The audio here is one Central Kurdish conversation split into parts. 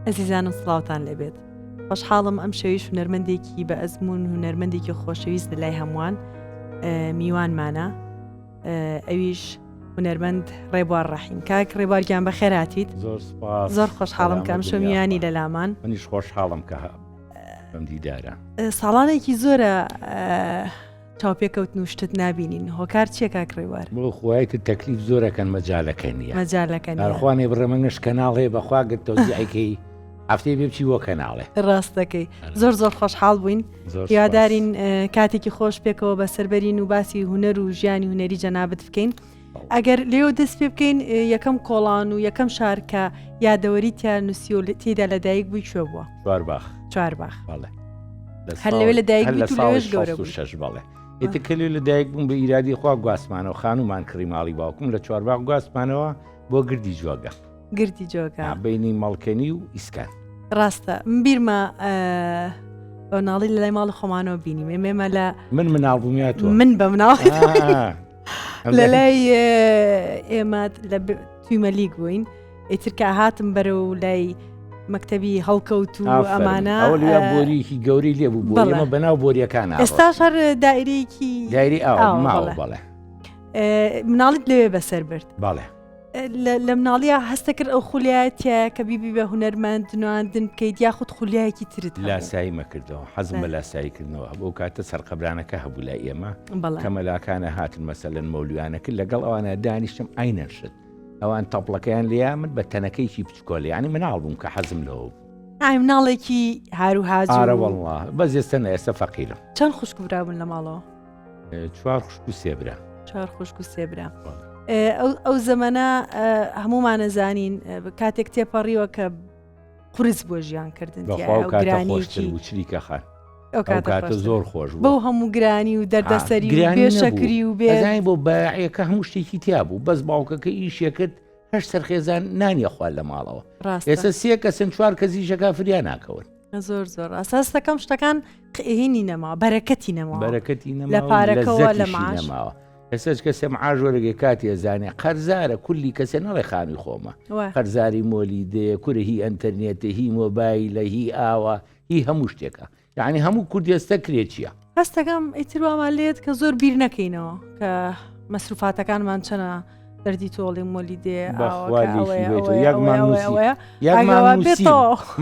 ئەزیزانم سڵاوتان لێبێت. خۆشحاڵم ئەم شەویش هونەرمەندێکی بە ئەزمون هونەرمەندێکی خۆشەویست لەلای هەمووان میوانمانە، ئەویش هونەرمەند ڕێبوار ڕەحیم. کاک ڕێبوارگیان بەخێر هاتیت. زۆر خۆشحاڵم کە ئەم شەو میوانی لەلامان. منیش خۆشحاڵم کە بەم دیدارە. ساڵانێکی زۆرە چاوپێکەوتن و شتت نابینین. هۆکار چیە کاک ڕێبوار؟ بۆ خوایەتی تەکلیف زۆرەکەن مەجالەکە نییە. مەجالەکە نییە. ئەرخوانێ بڕێمەنگەش کەناڵ هەیە بەخوا گرت تۆزیعەکەی هەفتەی بێ بچی بۆ کەناڵێ. ڕاست دەکەی. زۆر خۆشحاڵ بووین. هیوادارین کاتێکی خۆش پێکەوە بە سەربەرین و باسی هونەر و ژیانی هونەری جەنابەت بکەین. ئەگەر لێو دەست پێ بکەین یەکەم کۆڵان و یەکەم شارکە یادەوەری تیان نووسی و تێدا لەدایک بووی کوێ بووە؟ چوارباخ. هەر لەوێ لەدایک بوویت و لەوێش گەورە بووی. بەڵێ. ئێتە لێ لەدایک بووم بە ئیرادی خوا گواستمانەوە خانومان کڕی ماڵی باوکم لە چوارباخ گواستمانەوە بۆ گردی جۆگە. گردی جۆگە بینی مەڵکەنی و ئیسکان. ڕاستە من بیرمە بە مناڵی لە لای ماڵی خۆمانەوە بینیم ئێمە لە مناڵ بوومیاتوە من بە مناڵی لە لای ئێمە لە تویمەلیگ بووین. ئیتر کە هاتم بەرە و لای مەکتەبی هەڵکەوت و ئەمانە بۆریکی گەوری لێ بوو بۆ بەناو بۆریەکان. ئێستا شەر دایرەیەکی دایری ماوە. بەڵێ مناڵیت لەوێ بەسەر برد. بەڵێ لە مناڵیە هەستە کرد ئەو خولیایەتە کە بیبی بە هونەرمەند نواندن بکەیت یاخود خولیایەکی ترت لاسایی مەکردەوە. حەزم بە لاساییکردنەوە بۆ کاتە سەرقەبرانەکە هەبوو لای ئێمە کەمەلاکانە هاتن مەسەلەن مەولویانەکە لەگەڵ ئەوانە دانیشتم ئاینەشت ئەوان تەپڵەکەیان لێیا من بە تەنەکەیکی بچکۆلی ینی مناڵ بووم کە حەزم لەوە مناڵێکی هاروهاجرە وەڵڵا بەس ئێستا ئێستا فەقیرم. چەند خوشک برابوون لە ماڵەوە؟ 4 خوشک و 3 برا. 4 خوشک و 3 برا. ئەو زەمەنە هەمومانە زانین کاتێک تێپەڕیوە کە قورس بۆ ژیان کردن چریکە خان ئەو کاتە زۆر خۆش بۆ هەموو گرانی و دەردەسەری بێشەکری و بێزانی بۆ بەعەکە هەموو شتێکی تیا بوو بەس باوکەکە ئیشێکرد هەش سەرخێزان نانیە خوال لە ماڵەوە. ئێستا 3 کەسن 4 کەزیشەکە فریان ناکەون. زۆر ئاساستەکەم شتەکان قهێنی نەما بەرەکەتی نەما لە پارەکەەوە لە معاش نەماوە. ئێساش کەسێ معاژۆرەگەی کاتی ئەزانێ قەرزارە کولی کەسێ نەڵێ خانی خۆمە قەرزاری مۆلی دێ کورە هی ئەنتەرنێتە هی مۆبایلە هی ئاوە هی هەموو شتێکە یعنی هەموو کوردێستە کرێ چییە؟ هەستەکەم ئیتروامان لێت کە زۆر بیر نەکەینەوە کە مەسروفاتەکانمان چەنە دەردی تۆڵی مۆلی دێ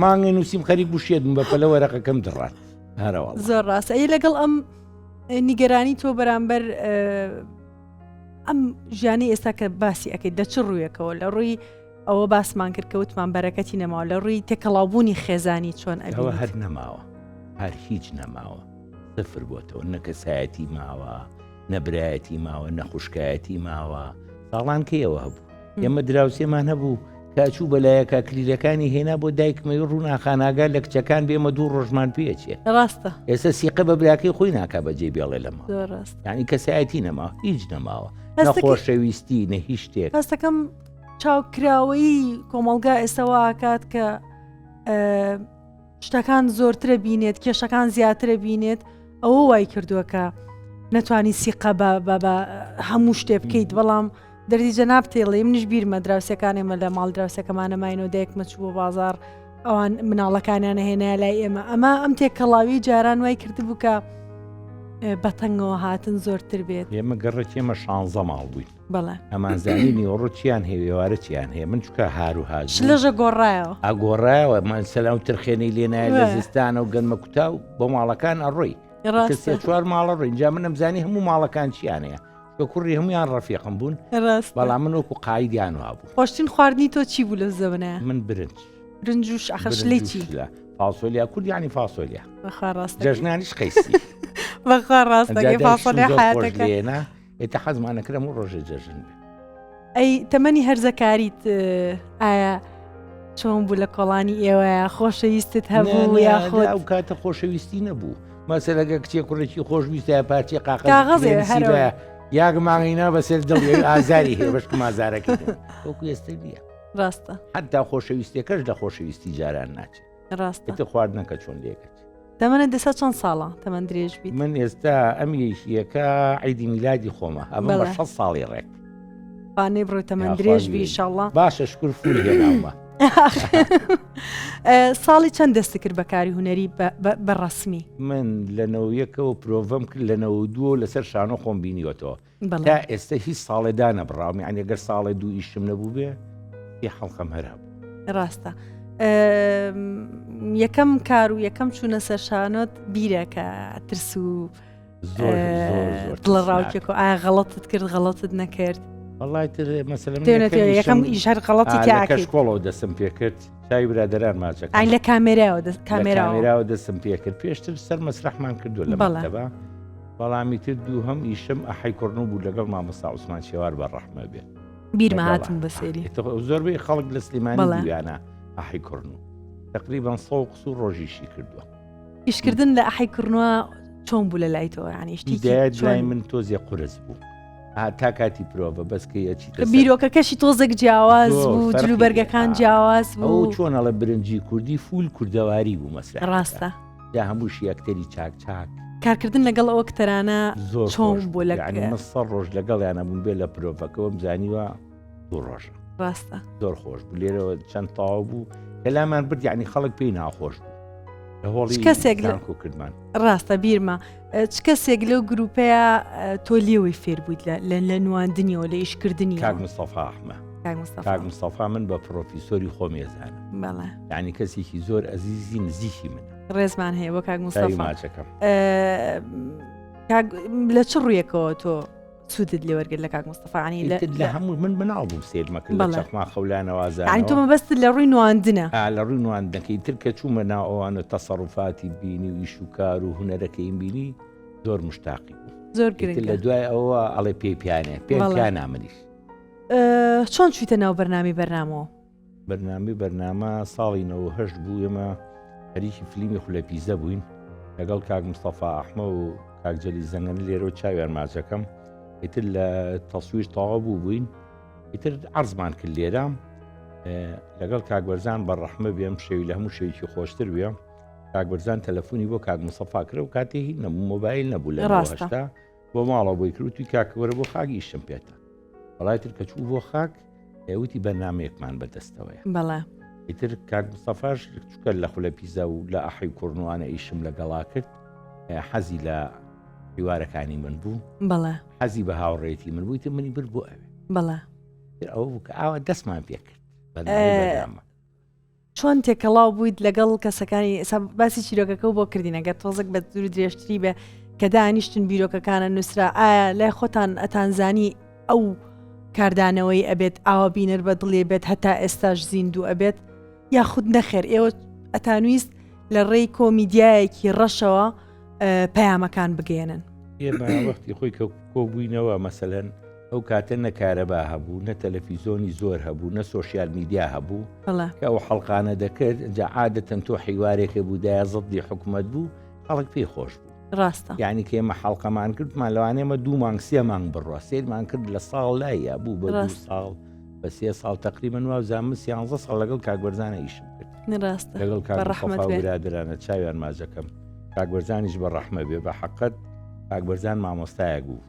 مانگە نووسیم خەریک بشێتم بە پەلە وەرەقەکەم دڕات. زۆر ڕاستە ئەی لەگەڵ ئەم نیگەرانی تۆ بەرامبەر ئەم ژیانی ئێستا کە باسی ئەەکەیت دەچ ڕوویەکەوە لە ڕووی ئەوە باسمان کردکەوتمان بەرەکەتی نەماوە لە ڕووی تێکەڵاوبوونی خێزانی چۆن ئەوە هەر نەماوە هەر هیچ نەماوە سفر بۆتەوە نەکەسایەتی ماوە نەبرایەتی ماوە نەخوشکایەتی ماوە ساڵان کەیەوە هەبوو ئێمە دراوسێمان هەبوو کاچوو بەلایەکە کلیلەکانی هێنا بۆ دایکمەوە ڕووناخاناگار لە کچەکان بێمە 2 ڕۆژمان پێچێ. ڕاستە ئێستا سیقە بە براکەی خۆی ناکا بەجێ بێڵێ لەمە یعنی کەسایەتی نەما هیچ نەماوە نەخۆشەویستی نە هیچ شتێک. هەستەکەم چاوکراوەی کۆمەڵگا ئێستاوا ئاکات کە شتەکان زۆرترە بینێت کێشەکان زیاترە بینێت ئەوە وای کردووە کە نەتوانی سیقە بە هەموو شتێ بکەیت. بەڵام دەردی جەناب تێڵێ منیش بیرمە دراوسەکانێمە لە ماڵ دراوسەکەمانە ماینەوە دایکمە چوو بۆ بازار ئەوان مناڵەکانیانە هێنای لای ئێمە ئەمە ئەم تێکەڵاوی جاران وای کردبوو کە بەتەنگەوە هاتن زۆرتر بێت. ئێمە گەڕێت ئێمە 16 ماڵ بووین. بەڵێ ئەمانزانینی ڕوچیان هێوێوارە چیان هەیە من چکە هاروهاج لەژە گۆڕایەوە ئەگۆڕایەوە مەسەلا و ترخێنەی لێنایە لە زستانە و گەنمە کوتا و بۆ ماڵەکان ئەڕۆی کەسێ 4 ماڵە ڕۆی اینجا من ئەمزانی هەموو ماڵەکان چیان هەیە کە کوڕی هەمویان ڕەفیقم بوون. بەڵام من وەکو قایدیان وابوو. خۆشترین خواردنی تۆ چی بوو لە زەمنە؟ من برنج و ئەخەش لێ چی؟ فاسۆلیا کورد یعنی فاسۆلیا ڕاست جەژنانیش قەیسی بەخوا ڕاستەکەی فاسۆلیا حیاتەکە ئێتە حەزمانە کرم و ڕۆژێ جەژن بێ. ئەی تەمەنی هەرزەکاریت ئایا چۆن بوو لە کۆڵانی ئێوەیە خۆشەویستت هەبوو یاخۆت ئەو کاتە خۆشەویستی نەبوو مەسەلەگە کچێ کوڕێکی خۆشویستە پارچی قاغەزێ هەرەوە یاگمانینا بەسەر دڵ ئازاری هەیە بەشکم ئازارەکە وەکو ئێستا نیە. ڕاستە حتا خۆشەویستەکەش لە خۆشەویستی جاران ناچێت. ڕاستە خواردنەکە چۆن لێکەچ. تەمەنە دەسە چەند ساڵە تەمەن درێژ بیت؟ من ئێستا ئەم یەکە عیدی میلادی خۆمە ئەمە بە 6 ساڵی ڕێک بانێ بڕۆی تەمەن درێژ بی ئینشاڵڵا. باشە شکر فول هێناومە ساڵی چەند دەست کرد بەکاری هوەری بەڕەسمی من لەنەوە یەکەوە پرۆڤەم کرد لەنەوە دووە لەسەر شانۆ خۆم بینیوەتەوە تا ئێستا هیچ ساڵێدا نەبڕاوم یعنی ئەگەر ساڵێ دوو ئیشم نەبوو بێ حەڵقەم هەر هەبوو. ڕاستە یەکەم کار و یەکەم چوونە سەر شانۆت بیرەکە ترس و دڵ ڕاوکێک و ئایا غەڵەتت کرد غەڵەتت نەکرد والله تر مثلا یەکەم ئیشار غەڵەتی تیاکرد کۆڵەوە دەسم پێ کرد چای برادران ماچەکە لە کامێراوە دەسم پێ کرد پێشتر سەر مەسرحمان کردو لە مەکتەبە بەڵامی تر دوو هەم ئیشم ئەحەی کوڕنەوە بوو لەگەڵ مامۆستا عوسمان شێوار بەڕەحمە بێ بیرمە هاتم بەسێری زۆربەی خەڵک لە سلێمانی دویانە ئەحەی کوڕن و تقریبان 100 قسو ڕۆژیشی کردووە. ئیشکردن لە ئەحەی کردنەوە چۆن بوو لە لای تۆ یعنی شتێکی من تۆزیە قورس بوو تا کاتی پرۆڤە بەسکەیەکی بیرۆکەکەشی تۆزێک جیاواز بوو جلوبەرگەکان جیاواز بوو چۆن ئەڵە برنجی کوردی فول کوردەواری بوو مەسرح ڕاستە یا هەمووشی یەکتەری چاک کارکردن لەگەڵ ئەوە کتەرانە چۆن بوو لە 100 ڕۆژ لەگەڵیانە بوون بێ لە پرۆڤەکەەوە بزانیوە دوو ڕۆژە ڕاستە زۆر خۆش بوو لێرەوە چەند تاوا بوو کەلامان برد یعنی خەڵک پێی ناخۆش بوو لە هۆڵی کەسێک کردمان ڕاستە بیرمە چ کەسێک لەو گروپەیە تۆ لێوەی فێر بوویت لە نواندنیەوە لە ئیشکردنی کاک مستەفا ئەحمە کاک مستەفا من بە پرۆفیسۆری خۆم ێزانم یعنی کەسێکی زۆر ئەزیزی نزیکی من ڕێزمان هەیە بۆ کاک مستەفا ماچەکەم لە چ ڕوویەکەوە تۆ سوودت لێ وەرگرت لە کاک مستەفاانی لە هەموو من مناڵ بوو سێرمەکرد لە چەخما خەولانەوازان ینی تۆ مەبەست لە ڕووی نواندنە لە ڕووی نواندنەکەی تر کە چوومە ناو ئەوانە تەسەڕوفاتی بینی و ئیش و کار و هونەرەکەیم بینی زۆر مشتاقی بوو زۆر گرنگە لە دوای ئەوە ئەڵێ پێی پیانێ پێیان نامنیش چۆن چویتە ناو بەرنامی بەرنامەوە بەرنامە ساڵی 98 بوو ئێمە هەریکی فیلمی خولەپیزە بووین لەگەڵ کاک مستەفا ئەحمە و کاک جەلی زەنگەن لێرە و چاویان ماچەکەم ئیتر لە تەسویر تەواو بووین ئیتر عەرزمان کرد لێرە لەگەڵ کاک بەرزان بەڕەحمە بێم شێوی لە هەموو شێویکی خۆشتر بێ کاک بەرزان تەلەفۆنی بۆ کاک مستەفا کرد و کاتێکی نەبوو مۆبایل نەبوو لە هەشتا بۆ ماڵەوە بۆی کرد و توی کاک وەرە بۆ خاکی ئیشم پێێتە بەڵای تر کە چوو بۆ خاک ئێوتی بەرنامەیەکمان بەدەستەوەیە بەڵێ ئیتر کاک مستەفاش چکە لە خولە پیزە و لە ئەحەی کوڕنوانە ئیشم لەگەڵا کرد حەزی لە حیوارەکانی من بوو بەڵێ حەزی بە هاوڕێتی من بوویتە منی بر بۆ ئەوێ بەڵێ ئەوە بوو کە ئاوە دەستمان پێ کرد چۆن تێکەڵاو بوویت لەگەڵ کەسەکانی باسی چیرۆکەکە و بۆ کردین ئەگەر تۆزێک بە دوور درێژتری بێ کە دانیشتن بیرۆکەکانە نووسرا ئایا لای خۆتان ئەتانزانی ئەو کاردانەوەی ئەبێت ئاوا بینەر بە دڵێ بێت هەتا ئێستاش زیندوو ئەبێت یاخود نەخێر ئێوە ئەتانویست لە ڕێی کۆمیدیایەکی ڕەشەوە پەیامەکان بگەێنن ئێمە وەختی خۆی کە کۆبووینەوە مەسەلەن ئەو کاتە نەکارەبا هەبوو نە تەلەڤیزۆنی زۆر هەبوو نە سۆشیال میدیا هەبوو کە ئەو حەڵقانە دەکرد جا عادەتەن تۆ حیوارێکە بوو دایە زەدی حکومەت بوو خەڵک پێی خۆش بوو ڕاستە یعنی کە ئێمە حەڵقەمان کردمان لەوانێمە 2 مانگ 3 مانگ بڕوە سێرمان کرد لە ساڵ لایە بوو بە 2 ساڵ بە 3 ساڵ تقریبا وازانمە 13 ساڵ لەگەڵ کاکبەرزانە ئیشم کرد لەگەڵ کاکبەرزان برادرانە چاویان ماجەکەم کاکبەرزانیش بە ڕەحمە بێ بە حەقەت کاکبەرزان مامۆستایەک بوو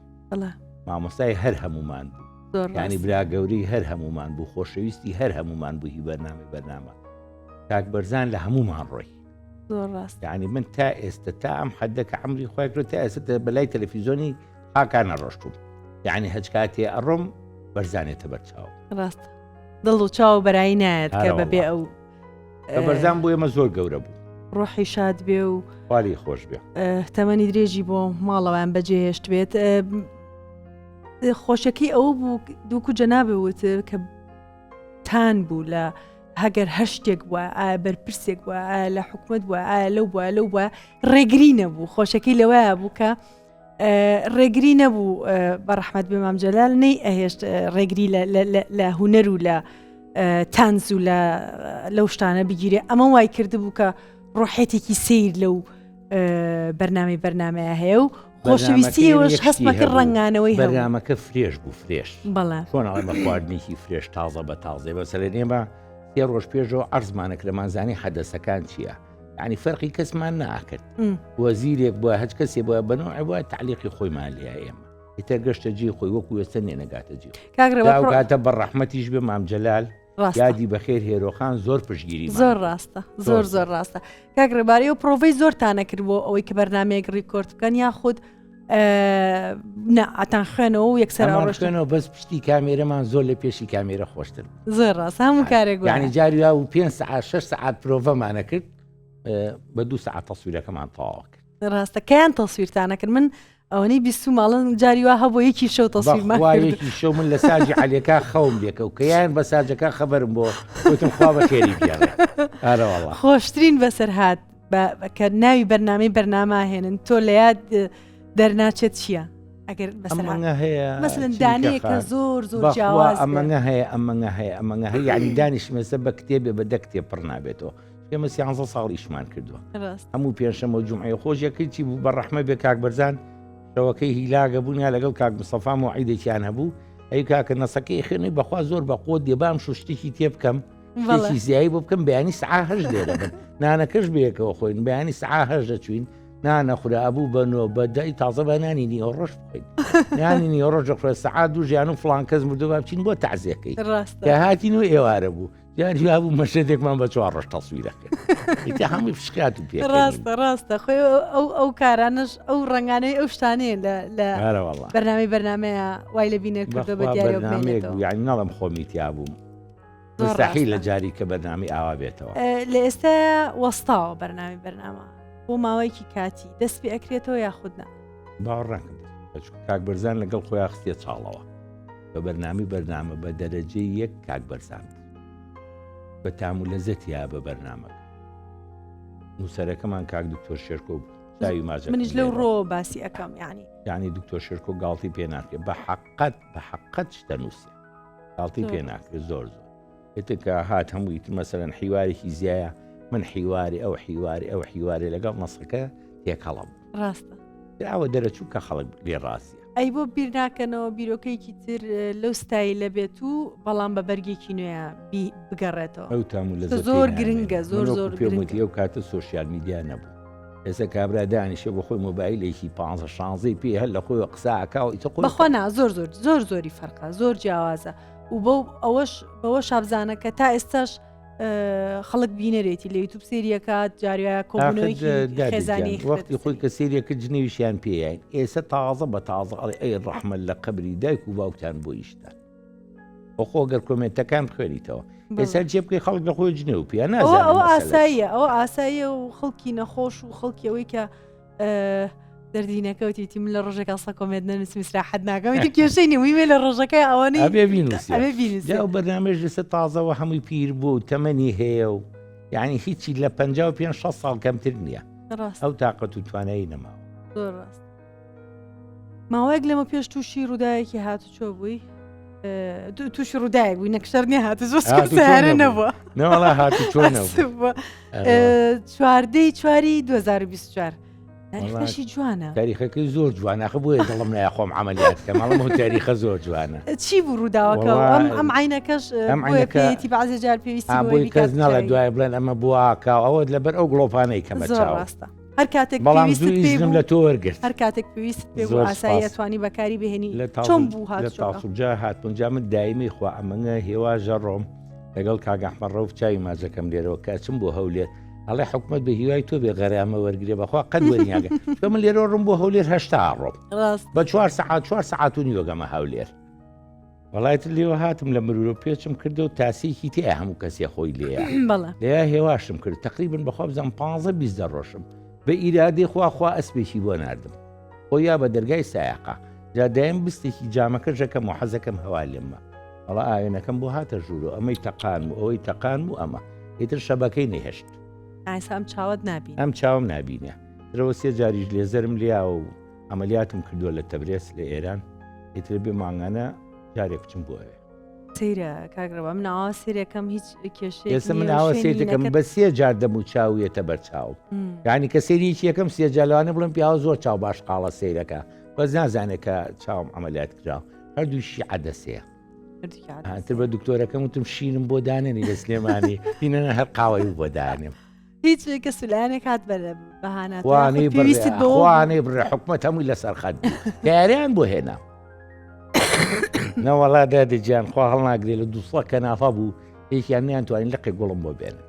مامۆستای هەر هەمومان بوو یعنی برا گەورەی هەر هەمومان بوو خۆشەویستی هەر هەمومان بوو هی بەرنامە کاکبەرزان لە هەمومان ڕۆی یعنی من تا ئێستا تا ئەم حەدەکە عەمری خۆی کرد تا ئێستا بەلای تەلەڤیزۆنی خاکانە ڕۆشتوم یعنی هەچ کاتێ ئەڕۆم بەرزانێتە بەرچاو ڕاست دڵ و چاو بەرایی نایەت کە بەبێ ئەو بەرزان بوو ئێمە زۆر گەورە بوو ڕۆحی شاد بێ و خالی خۆش بێ تەمەنی درێژی بۆ ماڵەوەیان بەجێهێشت بێت خۆشەکەی ئەوە بوو دووکو جەنابێت کە تان بوو لە هەگەر هەشتێک بووە ئایا بەرپرسێک بووە ئایا لە حکومت بووە ئایا لەو بووە لەو بووە ڕێگری نەبوو خۆشەکەی لەوەیە بوو کە ڕێگری نەبوو بەڕەحمەت بێ مام جەلال نەی ئەهێشت ڕێگری لە هونەر و لە تانز و لەو شتانە بگیرێ ئەمە وای کردبوو کە ڕۆحێتێکی سیر لەو بەرنامەیە هەیە و خۆشەویستیەوەش هەستمەکە ڕنگانەوەی بەرنامەکە فرێش بوو فرێش بەڵێ چۆن ئەڵێمە خواردنێکی فرێش تازە بە تازێ بەسەر ئێمە 3 ڕۆژ پێشەوە عەرزمانە کرێمانزانی حەدەسەکان چییە یعنی فەرقی کەسمان ناکرد وەزیرێک بووە هەچ کەسێ بووە بەنەوەی وایە تعلیقی خۆیمان لێ ئێمە ئیتر گەشتە جێ خۆی وەکو وێستە نێنەگاتە جێ کاتە بە ڕەحمەتیش بێ مام جەلال ڕاستە یادی بەخێر هێرۆخان زۆر پشگیری زۆر ڕاستە زۆر ڕاستە کاک ڕێباری و پرۆڤی زۆرتانە کرد بۆ ئەوەی کە بەرنمەیەک ڕیکۆرد بکەن یاخود ئاتان خوێنەوە و یەکسەر ڕۆشتنەوە بەس پشتی کامێرەمان زۆر لە پێشی کامێرە خۆشتر زۆر ڕاست هەموو کارێک یعنی جاری و 5 ساعت 6 ساعت پرۆڤەمانە کرد بە 2 ساعت تەسویرەکەمان تەواو کرد ڕاستە کەیان تەسویرتانە کرد من ئەوەی 20 ماڵن جاری وا هەبوو یەکی شەو تەسویرمان کرد یەکی شەو من لە ساجی عەلیەکە خەوم لێکە و کەیان بە ساجەکە خەبەرم بۆ وتم خوا بەخێری بگێڕێ ئارەوەڵڵا خۆشترین بەسەر هات کە ناوی بەرنامەی بەرنامە هێنن تۆ لە یاد دەرناچێت چییە؟ ئەگەر ئەمەنگە هەیە مەسلەن دانەیەکە زۆر جیاواز ئەمەنگە هەیە یعنی دانیشمەسە بە کتێبێ بە دە کتێب پڕ نابێتەوە ئێمە 13 ساڵ ئیشمان کردووە هەموو پێنجشەمە و جومعەی خۆشیەکەی بوو بە ڕەحمە بێ کاک بەرزان شەوەکەی هیلاگە بوونیا لەگەڵ کاک مستەفا موعیدێکیان هەبوو ئەی کاکە نەسەکەی خوێنی بەخوا زۆر بە قۆ دێبام شتێکی تێ بکەم شتێکی زیایی بۆ بکەم بەیانی سعا هەش دێرە بن نانەکەش بەیەکەوە خۆین بەیانی سعا هەش دەچوین نانە خورا ئەبوو بنەوە بە دای تازە بە نانی نیوەڕۆژ بخۆین نانی نیوەڕۆژ دەخورە سعات دوو ژیان و فڵان کەس مردووە بچین بۆ تەعزیەکەی کە هاتین و ئێوارە بوو جاری هابوو مەشێتێکمان بە 4 ڕۆژ تەسویرەکە ئیتر هەمووی فشکات و پێ ڕاستە خۆی ئەو کارانش ئەو ڕنگانەی ئەو شتانەیە لە بەرنمەیە وای لە بینێر کردو بە دیارێک یعنی نەڵم خۆمیتیا بووم مستحیل لە جاری کە بەرنامی ئاوا بێتەوە لە ئێستا وەستاوە بەرنامی بەرنامە بۆ ماوەیەکی کاتی دەست پێ ئەکرێتەوە یاخودنا باوەڕاکەم کاک بەرزان لەگەڵ خۆیان خستێ چاڵەوە بە بەرنامە بە دەرەجەی یەک کاک بەرزان بە تام و لەزەتیا بە بەرنامەکە نووسەرەکەمان کاک دکتۆر شێرکۆ تاوی ماجە منیش لەو ڕۆ باسی ئەەکەم یعنی دکتۆر شێرکۆ گاڵتی پێ ناکرێت بە حەقەت شتە نووسە گاڵتی پێ ناکرێت زۆر ئێتکە هات هەمووی مەسەرەن حیوارێکی زیایە من حیواری ئەو حیوارێ لەگەڵ نەسەکە تێکەڵم ڕاستە ئەوە دەرەچوو کە خەڵک لێ ڕاستیە ئەی بۆ بیر ناکەنەوە بیرۆکەیەکی تر لەو ستایی لە بێت و بەڵام بە بەرگێکی نوێە بگەڕێتەوە ئەو تام و لە زۆر گرنگە زۆر پێموتی ئەو کاتە سۆشیال میدیا نەبوو ئێستا کابرا دانیشە بە خۆی مۆبایلێکی 15 پێ هەر لە خۆی قساکاو بەخۆنا زۆری فەرقە زۆر جیاوازە و بۆ ئەوەش بەوە شابزانەکە تا ئێستاش خەڵک بینەرێتی لە یوتوب سریەکات جاریە کۆبوونەوەیکی خێزانی وەختی خۆی کە سریەکە جنێویشیان پێیان ئێستا تازە بە تازە ئەڵێ ئەی ڕەحمە لە قبری دایک و باوکتان بۆ ئیشتان بەخۆ گەر کۆمنتەکان بخوێنیتەوە ئێستا جێ بکەی خەڵک لە خۆی جنێ و پێیان نازانێت ئەوە ئاساییە و خەڵکی نەخۆش و خەڵکی ئەوەی کە دەردینەکەوتیتی من لە ڕۆژێکە سە کۆمێت نەنووسی مسراحەت ناکەم کێشەی نویمێ لە ڕۆژەکەی ئەوەی ئەبێ بینوسی بەرنامێژ لەسە تازەوە هەمووی پیر بوو تەمەنی هەیە و یعنی هیچی لە 55 ساڵ کەمتر نییە ئەو تااقەت و توانایی نەماوە زۆر ڕاست ماوەیەک لەمە پێش تووشی ڕووداوێکی هاتوچۆ بووی تووشی ڕووداوێک بووی نەکشەر نیە هاتو زۆر سارە نەبووە نەوەڵا هاتو چۆن چواردەی 2024 تاریخەشی جوانە تاریخەکەی زۆر جوانەخە بۆیە دڵم نایە خۆم عملیاتکە ماڵم تاریخە زۆر جوانە چی بوو ڕووداوەکە ئەم عینەکەش پێێتی بەعزە جار پێویستی بۆی کەس نەڵە دوای بڵێن ئەمە بووکە ئەوە لەبەر ئەو گڵۆپانەی کەمە ڕاستە هەر کاتێک لە تۆ وەرگرت هەر کاتێک پێویست پێ بوو ئاسایی ئەتوانی بەکاری بهێنی چۆن بوو هاتجا هاتونجا من دایمی خوا ئەمەنگە هێواژە ڕۆم لەگەڵ کاگەحمە ڕەو چاوی ماجەکەم لێرەوە کاچم بۆ هەولێر ئەڵێ حکومت بە هیوای تۆ بێ غەرامە وەرگێ بەخوا قەت وەریناگە تۆ من لێرە ڕم بۆ هەولێر هەشتا ڕۆم بە 4 سعات و نیوەگەمە هەولێر وڵایەت لێوە هاتم لە مرورۆ پێچم کردە و تاسیکی تێ هەموو کەسێ خۆی لێە هێواشم کرد تقریبن بەخوا بزانم 15 ڕۆژم بە ئیرادەی خوا ئەسپێکی بۆ ناردم خۆ یا بە دەرگای سایقا جا دایم بستێکی جامەکە ژەکەم و حەزەکەم هەوا لێمە وەڵا ئاوێنەکەم بۆ هاتە ژوورۆ ئەمەی تەقان و ئەوەی تەقان و ئەمە ئیتر شەبەکەی نەهێشت ئەم چاوت نبین ئەم چاوم نبینە درەوە 3 جاریش لێزەرم لیا و ئەمەلیاتم کردووە لە تەبرێز لە ئێران ئیتر بێ مانگانە جارێک بچم بۆەوێ سەیرە کاگرەوە من ئاوا سێرەکەم هیچ کێشێ ئێستا من ئاوا سێرەکەم بە 3 جار دەم و چاویەتە بەرچاو یعنی کە سێریکی یەکەم 3 جارلەوانە بڵم پیاوە زۆر چاو باش قاڵە سەیرەکە بەس نازانێت کە چاوم ئەمەلیات کرا هەردووشی عەدەسەیە هاتر بە دکتۆرەکەم وتم شینم بۆ دانێنی لە سلێمانی هینەنە هەر قاوەی بۆ دانێم هیچ کە سولانێک هات بەرە بەهانەوانەی بڕێ حکومەت هەمووی لەسەر خەت یاریان بۆ هێنا نەوەڵا دادەجیان خوا هەڵ ناگرێت لە 200 کەنافە بوو هیچیان نیانتوانین لقی گوڵم بۆ بێنن.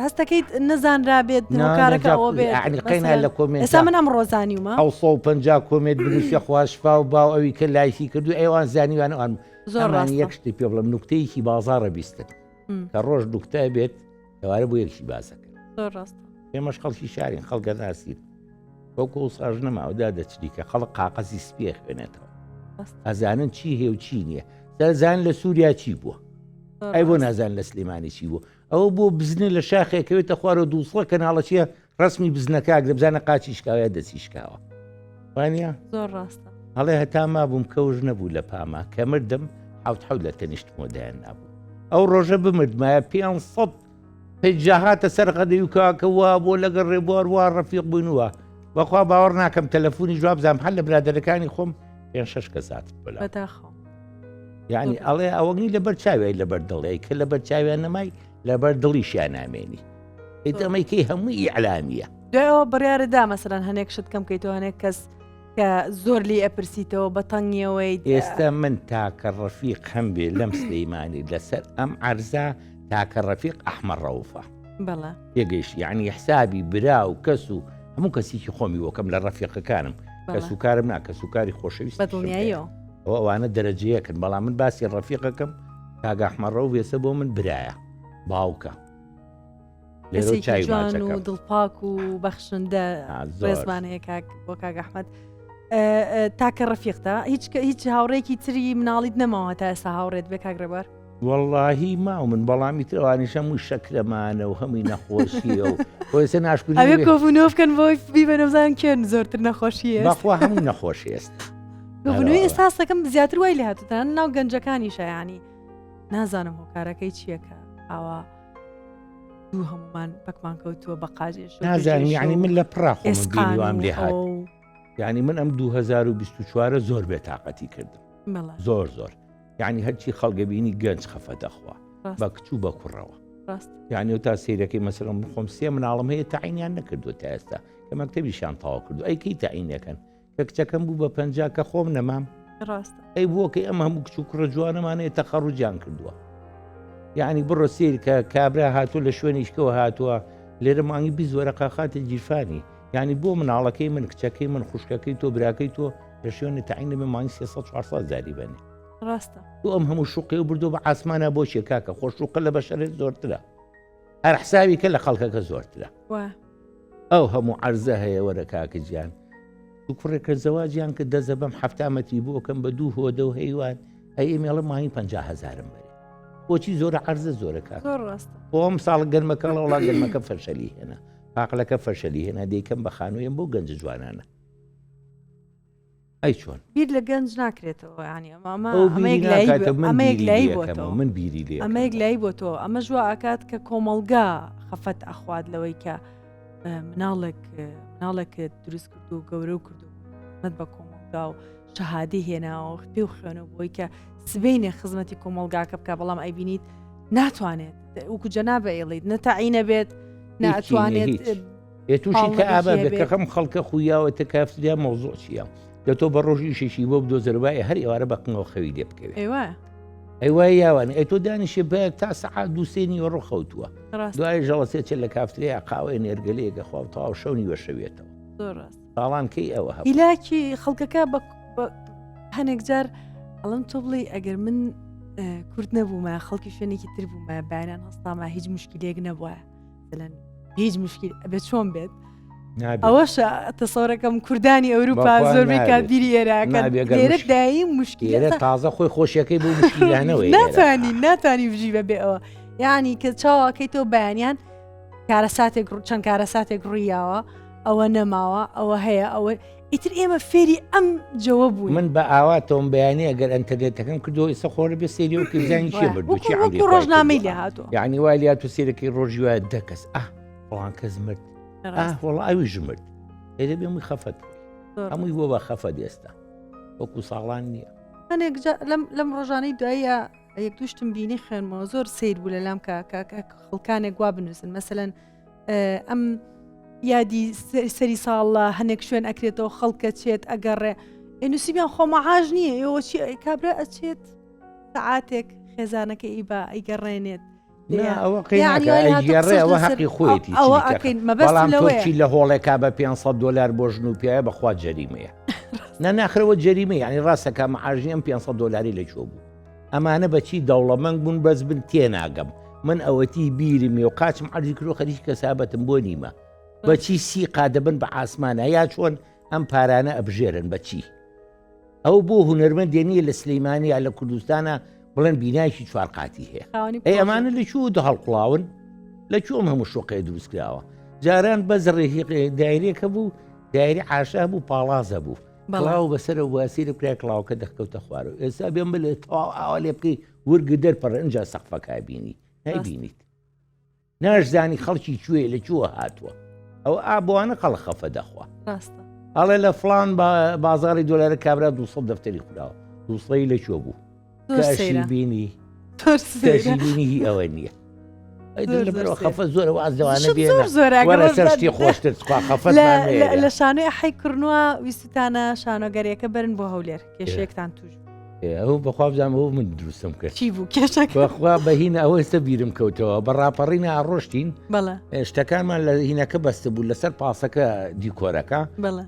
هەستەکەیت نەزانرا بێت کارەکە ئەوە بێت ینی قەینا لە کۆمنت ئێستا من ئەم ڕۆزانیومە 150 کۆمێت بنووسە خواشفا و باو ئەوی کە لایکی کردو ئێوان زانیوان ئەوان زۆر ئەمان یەک شتی پێ بڵم نوکتەیەکی بازاڕە بیستن کە ڕۆژ نوکتە بێت ئەوارە بۆ یەکشی باسەکە. زۆر ڕاستە. ئێمەش خەڵکی شارین خەڵگە ناسیر وەکو ساژ نەماوەدا دەچریکە خەڵک قاقەزی سپێ خوێنێتەوە ئەزانن چی هێ و چی نییە دەزان لە سووریا چی بووە ئەی بۆ نازان لە سلێمانی چی بوو ئەوە بۆ بزنە لە شاخێکەوێتە خوارە دووسڵە کەناڵەچیە ڕسمی بزنەکە دەبزانە قاچی شکاوە دەچی شکاوە وانە زۆر ڕاستە. هەڵێ هەتا مابووم کەوژ نەبوو لە پاما کە مردم حوت لە تەنیشت مۆدایان نبوو ئەو ڕۆژە بمردمایە 500 پێجاهاتە سەر قەدەی و کاکەوە بۆ لەگەڵ ڕێبوار وا ڕەفیق بوونوە بەخوا باوەڕ ناکەم تەلەفۆنی جواب بزانم هەر لە برادەرەکانی خۆم 5-6 کەسات بلا بەداخەوە یعنی ئەڵێ ئەوەنی لەبەر چاوی لەبەر دڵێ کە لەبەر چاویان نەمای لەبەر دڵیشیان نامێنی ئەمەیکەی هەمووی ئیعلامیە دوایەوە بڕیارەدا مەسەرەن هەنێک شت کەم کەیتەوە هەنێک کەس کە زۆر لی ئەپرسیتەوە بە تەنگیەوەی ئێستا من تاکە ڕەفیق هەم بێ لەم سلەیمانی لەسەر ئەم عەرزە تاکە ڕەفیق ئەحمەد ڕەوفە بەڵێ یەگەیشت یعنی حسابی برا و کەس و هەموو کەسێکی خۆمی وەکەم لە ڕەفیقەکانم کە سوکارم نا کە سوکاری خۆشەویست بەدڵنیاییەوە ئەوانە دەرەجەیەکن بەڵام من باسی ڕەفیقەکەم کاگە ئەحمەد ڕەوف ێستا بۆ من برایە باوکە لێرە چای جوان و دڵپاک و بەخشندە ڕێزمانەیە بۆ کاگە ئەحمەد تاکە ڕەفیقتە هیچ هاوڕێکی تری مناڵیت نەماوە تا ئێستا هاوڕێت بێ کاگڕێبەر واللهی ماو من بەڵامی ترەوانیش هەمووی شەکرەمانە و هەمووی نەخۆشیە و خۆسە ناشکوری ئەوێ کۆبوونەوەکەن بۆی بیبەنەوزان کێن زۆرتر نەخۆشیە بەخوا هەموو نەخۆشی ئێستا گەبنەوەی ئێستاسەکەم زیاتر وای لێ هاتوتان ناو گەنجەکانی شایانی نازانم هۆکارەکەی چیەکە ئاوا دوو هەمومان پەکمان کەوتووە بە قاجێش نازانم یعنی من لە پراخۆم لێ هات یعنی من ئەم 2024 زۆر بێتاقەتی کردم زۆر یعنی هەرچی خەڵگە بینی گەنج خەفە دەخوا بە کچوو بە کوڕەوە یعنی و تا سیرەکەی مەسەڵەن من خۆم سێ مناڵم هەیە تاعینیان نەکردووە تا ئێستا کە مەکتەبیشیان تەواو کردو ئەیکەی تاعینەکەن کە کچەکەم بوو بە 50 کە خۆم نەمام ئەی بۆکەی ئەم هەموو کچ و کوڕە جوانەمانەیە تەخەڕوجیان کردووە یعنی بڕۆ سیر کە کابرا هاتووە لە شوێنیشکەوە هاتووە لێرە مانگی 20 وەرەقە خاتە جیرفانی یعنی بۆ مناڵەکەی من کچەکەی من خوشکەکەی تۆ براکەی تۆ لە شوێنی تاعینە بە مانگی 300-400 زاری بنێ ڕاستە تو ئەم هەموو شوقی و بردو بە ئاسمانە بۆ چێ کاکە خۆشوقە لە بەشەرێت زۆرترە هەر حسابی کە لە خەڵکەکە زۆرترە ئەو هەموو عەرزە هەیە وەرە کاکە گیان تو کوڕێکە زەواجیان کە دەزە بەم هەفتامەتی بۆکەم بە 2 هۆدە و هەیوان ئەی ئێمێڵە ماهی 50,000 بەرێ بۆچی زۆرە عەرزە زۆرە کاک بۆم ساڵ گەرمەکە لە وڵات گەرمەکە فەرشەلی هێنا پاقلەکە فەرشەلی هێنا دەیکەم بە خانوویان بۆ گەنج جوانانە ئەی چۆن بیر لە گەنج ناکرێتەوە ینی من بیری لێ ئەمەیەک لای بۆ تۆ ئەمە ژوا ئاکات کە کۆمەلگا خەفەت ئەخوات لەوەی کە مناڵێک دروست کرد و گەورە و کردو مەت بە کۆمەلگا و شەهادی هێناوە پێ و خوێنەوە بۆی کە سبەینێ خزمەتی کۆمەلگاکە بکە بەڵام ئەیبینیت ناتوانێت وەکو جەنابە ئێڵیت نەتەعینە بێت ناتوانێت تووشی کە ئابا بێکەکەم خەڵکە خویاوەتە کافتریا مەوزۆ چیە لە تۆ بە ڕۆژی شەشی بۆ بدۆزەربایە هەر ئێوارە بەقنەوە خەوی لێ بکەوێت ئەیوای یاوانە ئەی تۆ دانیشێ بەیەک تا سەعات دووسێنی وە ڕۆخەوتووە دوای ژەڵەسێت لە کافتریا قاوەی نێرگەلەیەکە خواوتەواو شەونی وەشەوێتەوە ساڵان کەی ئەوە هەبوو هیلاکی خەڵکەکە هەنێک جار ئەڵم تۆ بڵێ ئەگەر من کورد نەبوومە خەڵکی شوێنێکی تر بوومە بایان هەستامە هیچ مشکلێک نەبووە هیچ مشکل ئەبێت چۆن بێت ئەوەش تەسەورەکەم کوردانی ئەوروپا زۆربەی کاتبیری ئێراکە لێرە دایم مشکلێرە تازە خۆی خۆشیەکەی بۆ مشکلانەوەی ناتوانی بژی بە بێ ئەوە یعنی کە چاواکەی تۆ بەیانیان چەند کارە ساتێک ڕوویاوە ئەوە نەماوە ئەوە هەیە ئەوە ئیتر ئێمە فێری ئەم جەوە بووین من بە ئاوا تۆم بەیانی ئەگەر ئەتەرێتەکەم کردو ئێستا خۆرە بێ سێری و کردزانی چێ بردوچی ڕۆژنامەی لێ هاتووە یعنی وای لات و سێرەکەی ڕۆژی وایە دەکەس فڵان کەس مرد وەڵ ئەویش مرد ئێدە بێمەی خەفەت هەمووی بۆ بە خەفەت ئێستا وەکو ساڵان نییە هەنێک لەم ڕۆژانەی دوایە یەک دوشتم بینی خوێنمەوە زۆر سیر بوو لە لام خەڵکانێک وا بنووسن مەسەلەن ئەم یادی سەری ساڵە هەنێک شوێن ئەکرێتەوە خەڵکە چێت ئەگەڕێ نووسیبیان خۆمەعاژ نییە ئێوە چی کابرا ئەچێت سەعاتێک خێزانەکە ئیبا ئەیگەڕێنێت ئەوە ئەوە حەقی خۆیەتی بەڵام تۆچی لە هۆڵێکا بە $500 بۆ ژنوپیایە بەخوا جەریمەیە نەناخرەوە جەریمە ینی ڕاستەکە مەعاژیم $500 لە چۆ بوو ئەمانە بەچی دەوڵەمەنگ بوون بەس بن تێناگەم من ئەوەتی بیرمی و قاچم عەرزی کرۆ خەریک کەسابەتم بۆ نیمە بەچی سی قادەبن بە ئاسمانە یا چۆن ئەم پارانە ئەبژێرن بەچی ئەو بۆ هونەرمەندێنیە لە سلەیمانی یا لە کوردستانە بڵێن بینایکی چوارقاتی هەیە ئەمانە لە چوو هەڵقڵاون لە چۆم هەموو شۆقەیە دروست کراوە جاران بەز ڕێهی دایرێکە بوو دایری عاشا بوو پاڵازە بوو بەڵاو بەسەر واسیرە کرای کڵاوکە دەکەوتە خوارەوە ئێستا بێن بڵێ تەواو ئاوا لێ بکەی وەرگە دەرپەڕ ئەنجا سەقفەکە بینی نایبینیت ناشزانی خەڵکی کوێ لە کووە هاتووە ئەو ئابوانە قەڵ خەفە دەخوا ئەڵێ لە فلان بازاری دۆلارە کابرا 200 دەفتەری خوراوە دووسڵی لە کوێ بوو کاشی بینی بینی ئەوە نییە خەفە زۆر وازدەوانە بێنە سەرشتی خۆشتر خەفەت لە شانۆی حیکردنەوە ویستانە شانۆگەریەکە برن بۆ هەولێر کێشەیەکتان توش ئەو بەخوا بزانم ئەو من دروستم کرد چی بوو کێشەکەخوا بە هینە ئەوە ئێستا بیرم کەوتەوە بە ڕاپەڕینە ئاڕۆشتین شتەکانمان لە هینەکە بەستە بوو لەسەر پاسەکە دیکۆرەکە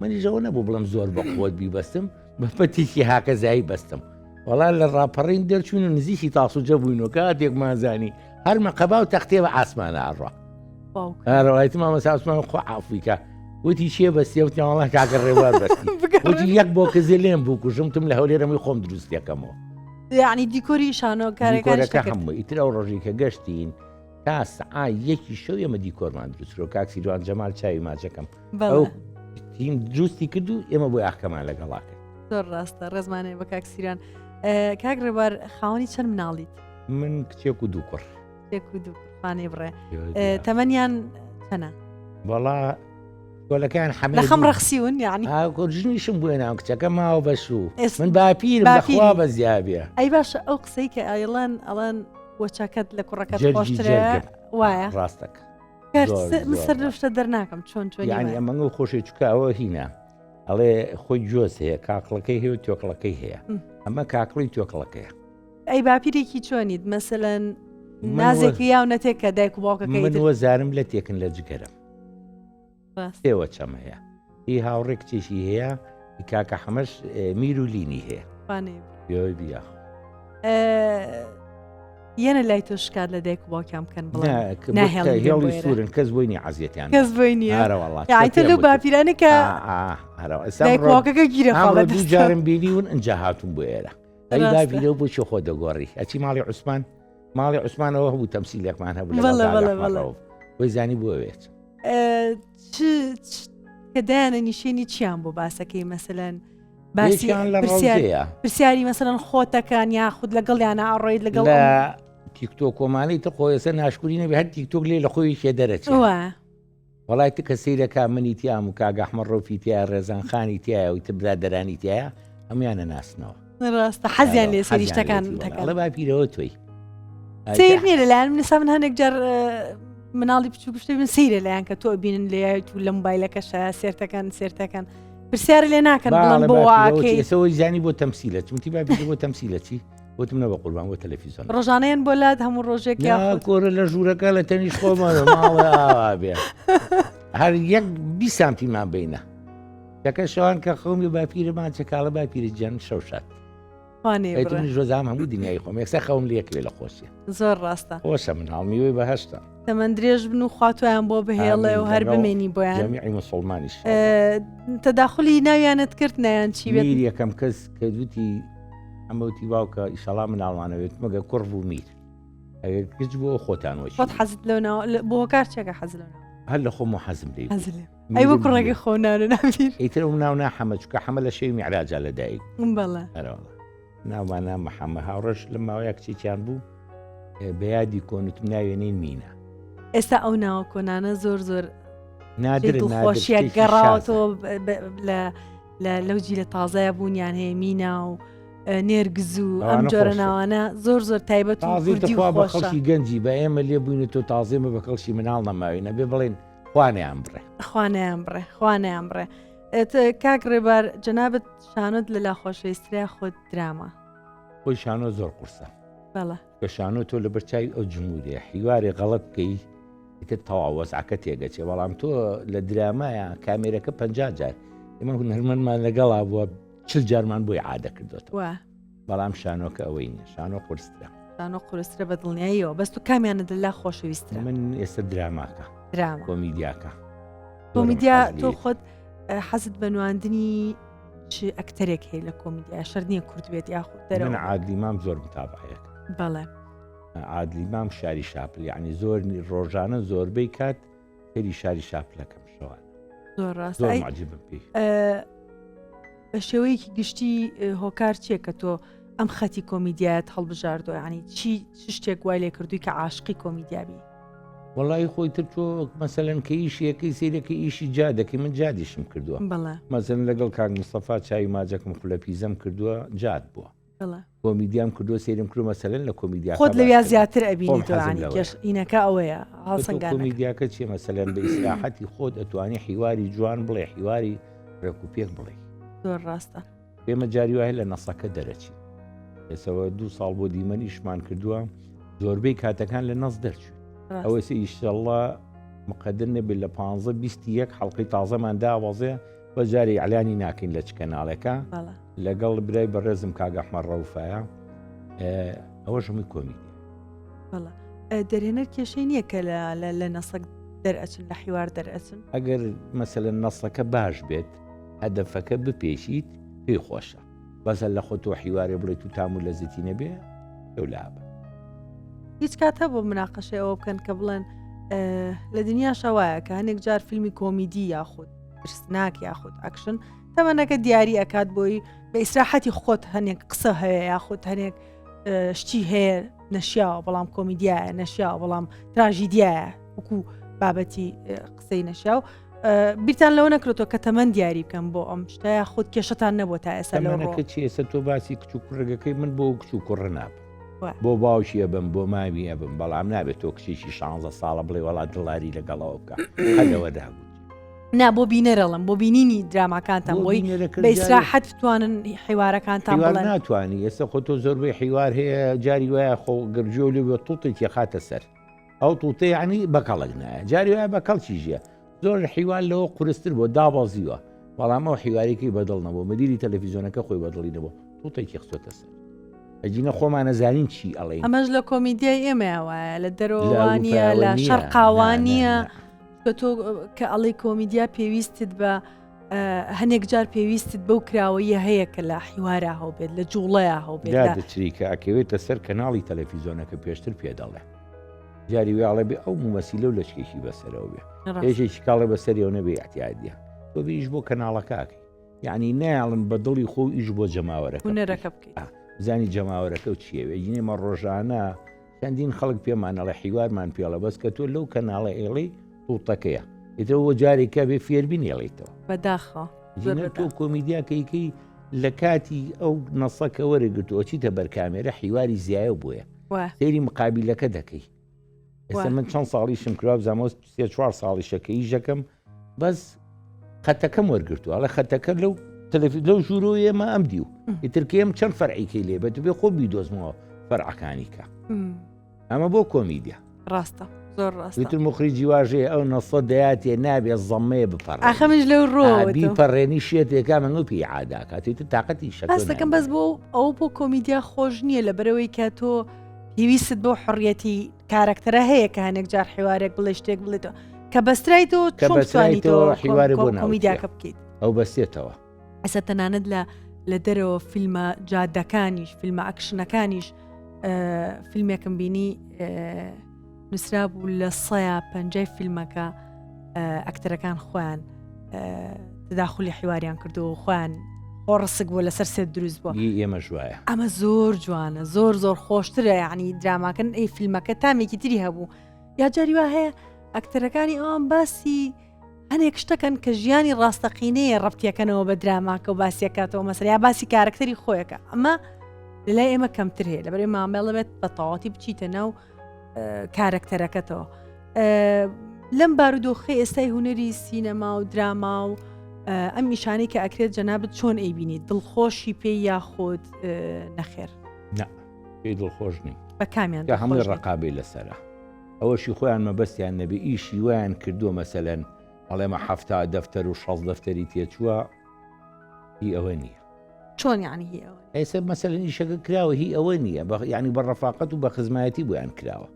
منیژەوە نەبوو بڵم زۆر بە خۆت بیبەستم بە پەتیکی هاکە زایی بەستم وەڵا لە ڕاپەڕین دەرچوون و نزیکی تاسوجە بووینەوە کاتێک مازانی هەرمە قەبا و تەختێ بە ئاسمانە ئاڕوا ڕایەتی مامەسا عوسمان خۆ عافویکە وتی چیە بەستێ وتیاڵە کاکە ڕێوار بەستی وتی یەک بۆ کەزێ لێم بوو کوژمتم لە هەولێرەمەی خۆم دروست دەکەمەوە یعنی دیکۆری شانۆکارەکە هەموو ئیتر ئەو ڕۆژی کە گەشتین تا سعای یەکی شەو ئێمە دیکۆرمان دروسترۆ کاکسیروان جەمال چاوی ماچەکەم ئەو تیم دروستی کرد و ئێمە بۆ یاخکەمان لەگەڵاکە زۆر ڕاستە ڕێزمانێ بە کاکسیران کاک ڕێبار خاوەنی چەند مناڵیت من کچێک و دوو کوڕ خانێ بڕێ تەمەنیان چەنە وەڵا گۆلەکان لە خەم ڕەخسیون یعنی ژنیشم بووە ناو کچەکە ماوە بەشوو من باپیرم بەخوا بە زیابێ ئەی باشە ئەو قسەی کە ئایڵەن ئەڵەن وەچەکەت لە کوڕەکەت خۆشترە وایە ڕاستەکە سەر لە شتە دەرناکەم چۆن ینی ئەمەنگە و خۆشی چکەوە هینە ئەڵێ خۆی جۆز هەیە کاکڵەکەی هەیە و تۆکڵەکەی هەیە ئەمە کاکڵی تۆکڵەکەیە ئەی باپیرێکی چۆنیت مەسەلەن نازێکی یاو نەتێک کە دایک و باوکەکەی من وەزارم لە تێکن لە جگەرم ئێوە چەم هەیە هی هاوڕێک چێشی هەیە کاکە حەمەش میر و لینی هەیە بیا یەنە لای تۆ شکات لە دایک و باوکیان بکەن هێڵی سوورن کەس بۆی نی عزیەتیان کەس بۆی نیە لەو باپیرانە کە دایکواکەکە گیرە دوو جارم بینیون ئەنجا هاتوون بۆ ئێرە ئەی باپیرەوە بۆ چۆ خۆ دەگۆڕی ئەچی ماڵی عوسمان ماڵی عوسمانەوە هەبوو تەمسیلێکمان هەبوو بۆی زانی بۆ وێت کە دایانە نیشێنی چیان بۆ باسەکەی مەسەلەن پرسیاری مەسەلەن خۆتەکان یاخود لەگەڵیانە ئاڕۆیت لەگەڵ تیکتۆک کۆماڵی تە خۆیسە ناشکوری نەبێ هەر تیکتۆک لێ لە خۆی شێ دەرەچێت وڵای تکە سیرەکە منی تیام و کاگە ئەحمەد ڕۆفی تایە ڕێزانخانی تایە و تە برادەرانی تایە ئەمیانە ناسنەوە ڕاستە حەزیان لێ سەری شتەکان لە باپیرەوە تۆی سیر نییە لەلایەن منسا من هەندێک جار مناڵی بچوو گشتی من سیرە لایەن کە تۆ بینن لێیت و لە مۆبایلەکەشە سێرتەکان پرسیار لێ ناکەن بڵن بۆ واکەیەوەی زانی بۆ تەمسیلە چمتی باپیرە بۆ تەمسیلە چی وتم نەبە قوربان بۆ تەلەڤیزۆن ڕۆژانەیان بۆ لات هەموو ڕۆژێک کۆرە لە ژوورەکە لە تەنیش خۆمانە ماڵە بێ هەر یەک 20 سانتیمان بینە دەکە شەوان کە خۆمی باپیرەمان چکاڵە باپیرە جەن شەوشات ژۆزام هەموو دنیای خۆم یەکسە خەوم لەکوێ لە خۆشیە زۆر ڕاستە خۆشە من هەڵمیوەی بەهەشتا تەمەند درێژ بن و خواتویان بۆ بهێڵێ و هەر بمێنی بۆیان جەمیعی موسڵمانیش تەداخلی ناویانت کرد نایان چی بێت یەکەم کەس کە دوتی ئەمەوتی باوکە ئیشەڵا مناڵمانەوێت مەگە کوڕ بوو میر ئەگەر گچ بۆ خۆتانەوەی خۆت حەزت لەوناوە بۆ کار چێکە حەز لەوناوە هەر لە خۆم و حەزم لێ ئەی وە کوڕێکی خۆناونە نامیر ئیتر و ناو ناحەمە چکە حەمە لە شەوی میعراجە لەدایک بەڵێ ناوانە محەممە هاوڕەش لە ماوەیە کچێکیان بوو بەیادی کۆنتم ناوێنین مینە ئێستا ئەو ناوە کۆنانە زۆر خۆشیە گەڕاوەتەوە لەو جی لە تازایە بوونیان هەیە مینا و نێرگز و ئەم جۆرە ناوانە زۆر تایبەت بە خەڵکی گەنجی بە ئێمە لێ بووینە تۆ تازێمە بە کەڵکی مناڵ نەماوینە بێ بڵێن خوانیان بڕێ کاک ڕێبار جەنابەت شانۆت لە لا خۆشەویسترا خۆت دراما خۆی شانۆ زۆر قورسە بەڵە کەشانۆ تۆ لە بەرچاوی ئەو جمهوریە حیواری غەڵەت بکەی تر تەواو وەزعەکە تێگەچێ بەڵام تۆ لە درامایە کامێرەکە 50 جار ئێمە هونەرمەندمان لەگەڵا بووە 40 جارمان بۆی عادە کردوێتەوە وە بەڵام شانۆکە ئەوەی نیە شانۆ قورسترە شانۆ قورسترە بە دڵنیاییەوە بەست و کامیانە دللا خۆشەویسترە من ئێستا دراماکە دراما کۆمیدیاکە کۆمیدیا تۆ خۆت حەزت بە نواندنی چ ئەکتەرێک هەیە لە کۆمیدیا شەرنیە کورد بێت یاخود من دەرەوە عادلی مام زۆر متابعەیەک بەڵێ عادلی مام شاری شاپل یعنی زۆر ڕۆژانە زۆربەی کات فێری شاری شاپلەکەم شەوان زۆر ڕاست زۆر معجبم پێی بە شێوەیەکی گشتی هۆکار چیە کە تۆ ئەم خەتی کۆمیدیایەت هەڵبژاردۆ ینی چی شتێک وای لێ کردووی کە عاشقی کۆمیدیابی وڵی خۆی تر تۆ مەسەلەن کە ئیشیەکەی سیرەکە ئیشی جادەکەی من جادیشم کردووە بەڵێ مەزن لەگەڵ کاک مستەفا چاوی ماجەکم خولە پیزەم کردووە جاد بووە بەڵێ کۆمیدیام کردووە سێرم کردو مەسەلەن لە کۆمیدیا خۆت لەویا زیاتر ئەبینی خۆم حەزم توانی لەوەیە. کێش ئینەکە ئەوەیە هەڵسەنگانەکە کۆمیدیاکە چیە مەسەلەن بە ئیسراحەتی خۆت ئەتوانی حیواری جوان بڵێ حیواری ڕێکوپێک بڵێ زۆر ڕاستە پێمە جاری وایە لە نەسەکە دەرەچی ئێسەوە 2 ساڵ بۆ دیمەنی ئیشمان کردووە زۆربەی کاتەکان لە نەس دەرچوێت ئەوەی ئیشەڵڵا مقدر نەبێت لە 15 حەڵقی تازەمان داوەزێ بە جاری ئەعلانی ناکەین لە چ کەناڵەکە بەڵێ لەگەڵ برای بەڕێزم کاک ئەحمەد ڕەوفایە ئەوە ژەمی کۆمیدیا بەڵێ دەرهێنەر کێشەی نییە کە لە نەسەک دەرئەچن لە حیوار دەرئەچن ئەگەر مەسەلەن نەسڵەکە باش بێت هەدەفەکە بپێشیت پێی خۆشە بەسە لە خۆ تۆ حیوارێ بڵێت و تام و لەزەتی نەبێ دەولابە هیچ کاتە بۆ مناقەشە ئەوە بکەن کە بڵێن لە دنیا شەوایە کە هەنێک جار فیلمی کۆمیدی یاخود ترسناک یاخود ئەکشن تەمەنەکە دیاری ئەکات بۆی بە ئیسراحەتی خۆت هەنێک قسە هەیە یاخود هەنێک شتی هەیە نەشیاوە بەڵام کۆمیدیایە نەشیاوە بەڵام تراژیدیایە وەکو بابەتی قسەی نەشیاو بیرتان لەوە نەکرێتەوە کە تەمەند دیاری بکەم بۆ ئەم شتەیە خودت کێشتان نەبووە تا ئێستا تەمەنەکە چی ئێستا تۆ باسی کچ و کوڕەکەی من بۆ کچ و کوڕە نابم وە. بۆ باوشیە بم بۆ ماویە بم بەڵام نابێت تۆ کچێکی 16 ساڵە بڵێ وڵات دڵاری لەگەڵەوە بکە هەلەوە دابوو نا بۆ بینەرەڵم بۆ بینینی دراماکانتان بۆی بە ئیسراحەت بتوانن حیوارەکانتان بڵێن ناتوانانی ئێستا خۆ تۆ زۆربەی حیوار هەیە جاری وایە خۆ گرجۆ لێ بە تووتێکی خاتە سەر ئەو تووتەی عنی بەکەڵک نایە جاری وایە بەکەڵکی ژیە زۆر حیوان لەوە قورستر بۆ دابازیوە بەڵام ئەو حیوارێکی بەدڵ نەبوو مدیری تەلەڤیزیۆنەکە خۆی بەدڵی نەبوو تووتێکی خستۆتە سەر ئەجینە خۆمانە زانین چی ئەڵێ ئەمەش لە کۆمیدیای ئێمەوەە لە دەرەوەوانە لە شەرقاوانە کە تۆ کە ئەڵی کۆمیدیا پێویستت بە هەنێک جار پێویستت بەو کراوەیە هەیە کە لە حیوارە هەو بێت لە جوڵەیە هەو بێت دەچریکە ئەکەوێتە سەر کەناڵی تەلەڤیزیۆنەکە پێشتر پێدەڵێ جاری وێڵێ بێ ئەو مومەسیلە و لەشکێکی بەسەرەوە بێ هێشێکی کاڵێ بەسەریەوە نەبێ احتیادیە تۆ بێ ئیش بۆ کەناڵەکەکەی یعنی نایڵن بە دڵی خۆ ئیش بۆ جەماوەرەکە هونەرەکە بکەیت زانی جەماوەرەکە و چیەوێ ینێمە ڕۆژانە چەندین خەڵک پێمانەڵە حیوارمان پێڵە بەس کە تۆ لەو کەناڵە ئێڵی تووتەکەیە ئێتەوە جارێکە بێ فێربین ێڵیتەوە بەداخەوە تۆ کۆمیدیاکەیکەی لە کاتی ئەو نەسەکە وەرەگرتووە چیتە بەرکامێرە حیواری زیایە بووە سەیری مقابلەکە دەکەی ئێستا من چەند ساڵیشم کرا زەمۆ 3-4 ساڵیشەکە ئیژەکەم بەس خەتەکەم وەرگرتووە ئەڵە خەتەکە لەو ژوورۆیە ئێمە ئەم دی و ئیترکێم چەند فەرعیکەی لێ بێت بێ خۆ بیدۆزمەوە فەرعەکانیکە ئەمە بۆ کۆمیدیا ڕاستە زۆر ڕاستە وتر مخریجی واژێ ئەو نەسە دەیاتێ نابێت زەمەیە بپەڕ ئاخەمش لەو ڕۆ بیپەڕێنی شێتێکا من و پێی عاداکاتێتە تااقەتی شەکەم بەس بۆ ئەو بۆ کۆمیدیا خۆش نییە لە بەرەوەی کە تۆ پێویست بۆ حڕەتی کارکتەرە هەیە کە هەنێک جار حیوارێک بڵێ شتێک بڵێتەوە کە بەسترای تۆ بەسترایتەوە حیوارە بۆ کۆمیدیاکە بکەیت ئەو بەستێتەوە ئەسە تەنانەت لە دەرەوە فیلمە جادەکانیش فیلمە ئەکشنەکانیش فیلمێکم بینی نووسرا بوو لە 150 فیلمەکە ئەکتەرەکان خۆیان تداخلی حیواریان کردو خۆیان خۆڕسک بوو لەسەر سێت دروست بووە ئێمە ژوایە ئەمە زۆر جوانە زۆر خۆشترە یعنی دراماکەن ئەی فیلمەکە تامێکی تری هەبوو یا جاری وا هەیە ئەکتەرەکانی ئەوان باسی هەنێک شتەکەن کە ژیانی ڕاستەقینەیە ڕەبتیەکەنەوە بە دراماکە و باسیەکاتەوە مەسەر یا باسی کارکتەری خۆیەکە ئەمە لەلای ئێمە کەمتر هەیە لەبەرێ مامەڵە بێت بە تەواتی بچیتە ناو کارکتەرەکەتەوە لەم بارودۆخی ئێستای هوەری سینەما و دراما و ئەم میشانەی کە ئەکرێت جەنابەت چۆن ئەیبینیت دڵخۆشی پێی یاخۆت نەخێر پێی دڵخۆش نیم بە کامیان کە هەمووی دڵخۆش بن. ڕقابەی لەسەرە ئەوەشی خۆیان مەبەستیان نەبێ ئیشی وایان کردووە مەسەلەن ئەڵێمە هەفتا دەفتەر و 16 دەفتەری تێچووە هی ئەوە نییە چۆن یعنی هی ئەوە ئێستا مەسەلەن ئیشەکە کراوە هی ئەوە نییە یعنی بە ڕەفاقەت و بە خزمایەتی بۆیان کراوە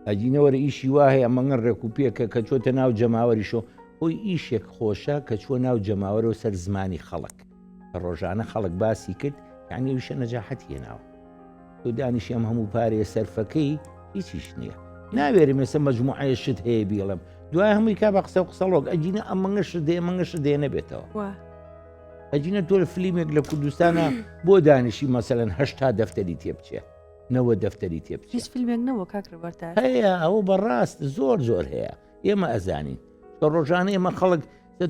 ئەجینەوەرە ئیشی وا هەیە ئەمەگەن ڕێک و پێکە کە چۆتە ناو جەماوەریشۆ خۆی ئیشێک خۆشە کە چوە ناو جەماوەرەوە سەر زمانی خەڵک کە ڕۆژانە خەڵک باسی کرد یعنی ویشە نەجاحەتی هێناوە تۆ دانیشی ئەم هەموو پارێ سەرفەکەی هیچیش نییە ناوێرم ێستا مەجموعەیە شت هەیە بیڵم دوای هەمووی کا بە قسە و قسەڵۆک ئەجینە ئەمەنگەشت دێ مەنگەشت دێ نەبێتەوە ئەجینە تۆ لە فلیمێک لە کوردستانە بۆ دانیشی مەسەلەن 80 دەفتەری تێبچێ 90 دەفتەری تێبچێت هیچ فیلمێک نەوە کاکرەوەرتا هەیە ئەوە بەڕاست زۆر هەیە ئێمە ئەزانین کە ڕۆژانە ئێمە خەڵک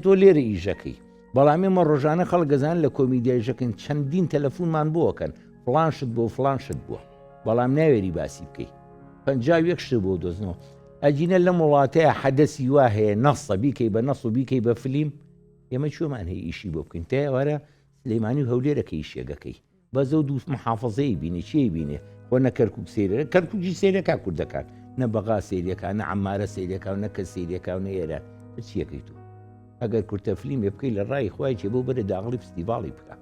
تۆ لێرە ئیژەکەی بەڵام ئێمە ڕۆژانە خەڵک گەزان لە کۆمیدیایژەکەن چەندین تەلەفۆنمان بۆکەن فلانشت بۆ فلانشت بووە بەڵام ناوێری باسی بکەی 51 شت بۆ دۆزنەوە ئەجینە لە وڵاتەیە حەدەسی وا هەیە نەسە بیکەی بە نەس و بیکەی بە فلیم ئێمە چۆمان هەیە ئیشی بۆ بکەین تا ئێوارە سلەیمانی و هەولێرەکەی شێگەکەی بەزە و دووس محافظەی بینی چی بینێ خۆ نە کەرکوک سێرە کەرکوکی سێرەکە کوردەکان نە بەغا سێریەکە نە عەمارە سێریەکە و نە کە سێریەکە و نە ئێرە چیەکەی تو ئەگەر کورتە فلیمێ بکەی لە ڕای خوای چێ بۆ بەرە داغڵی فستیڤاڵی بکە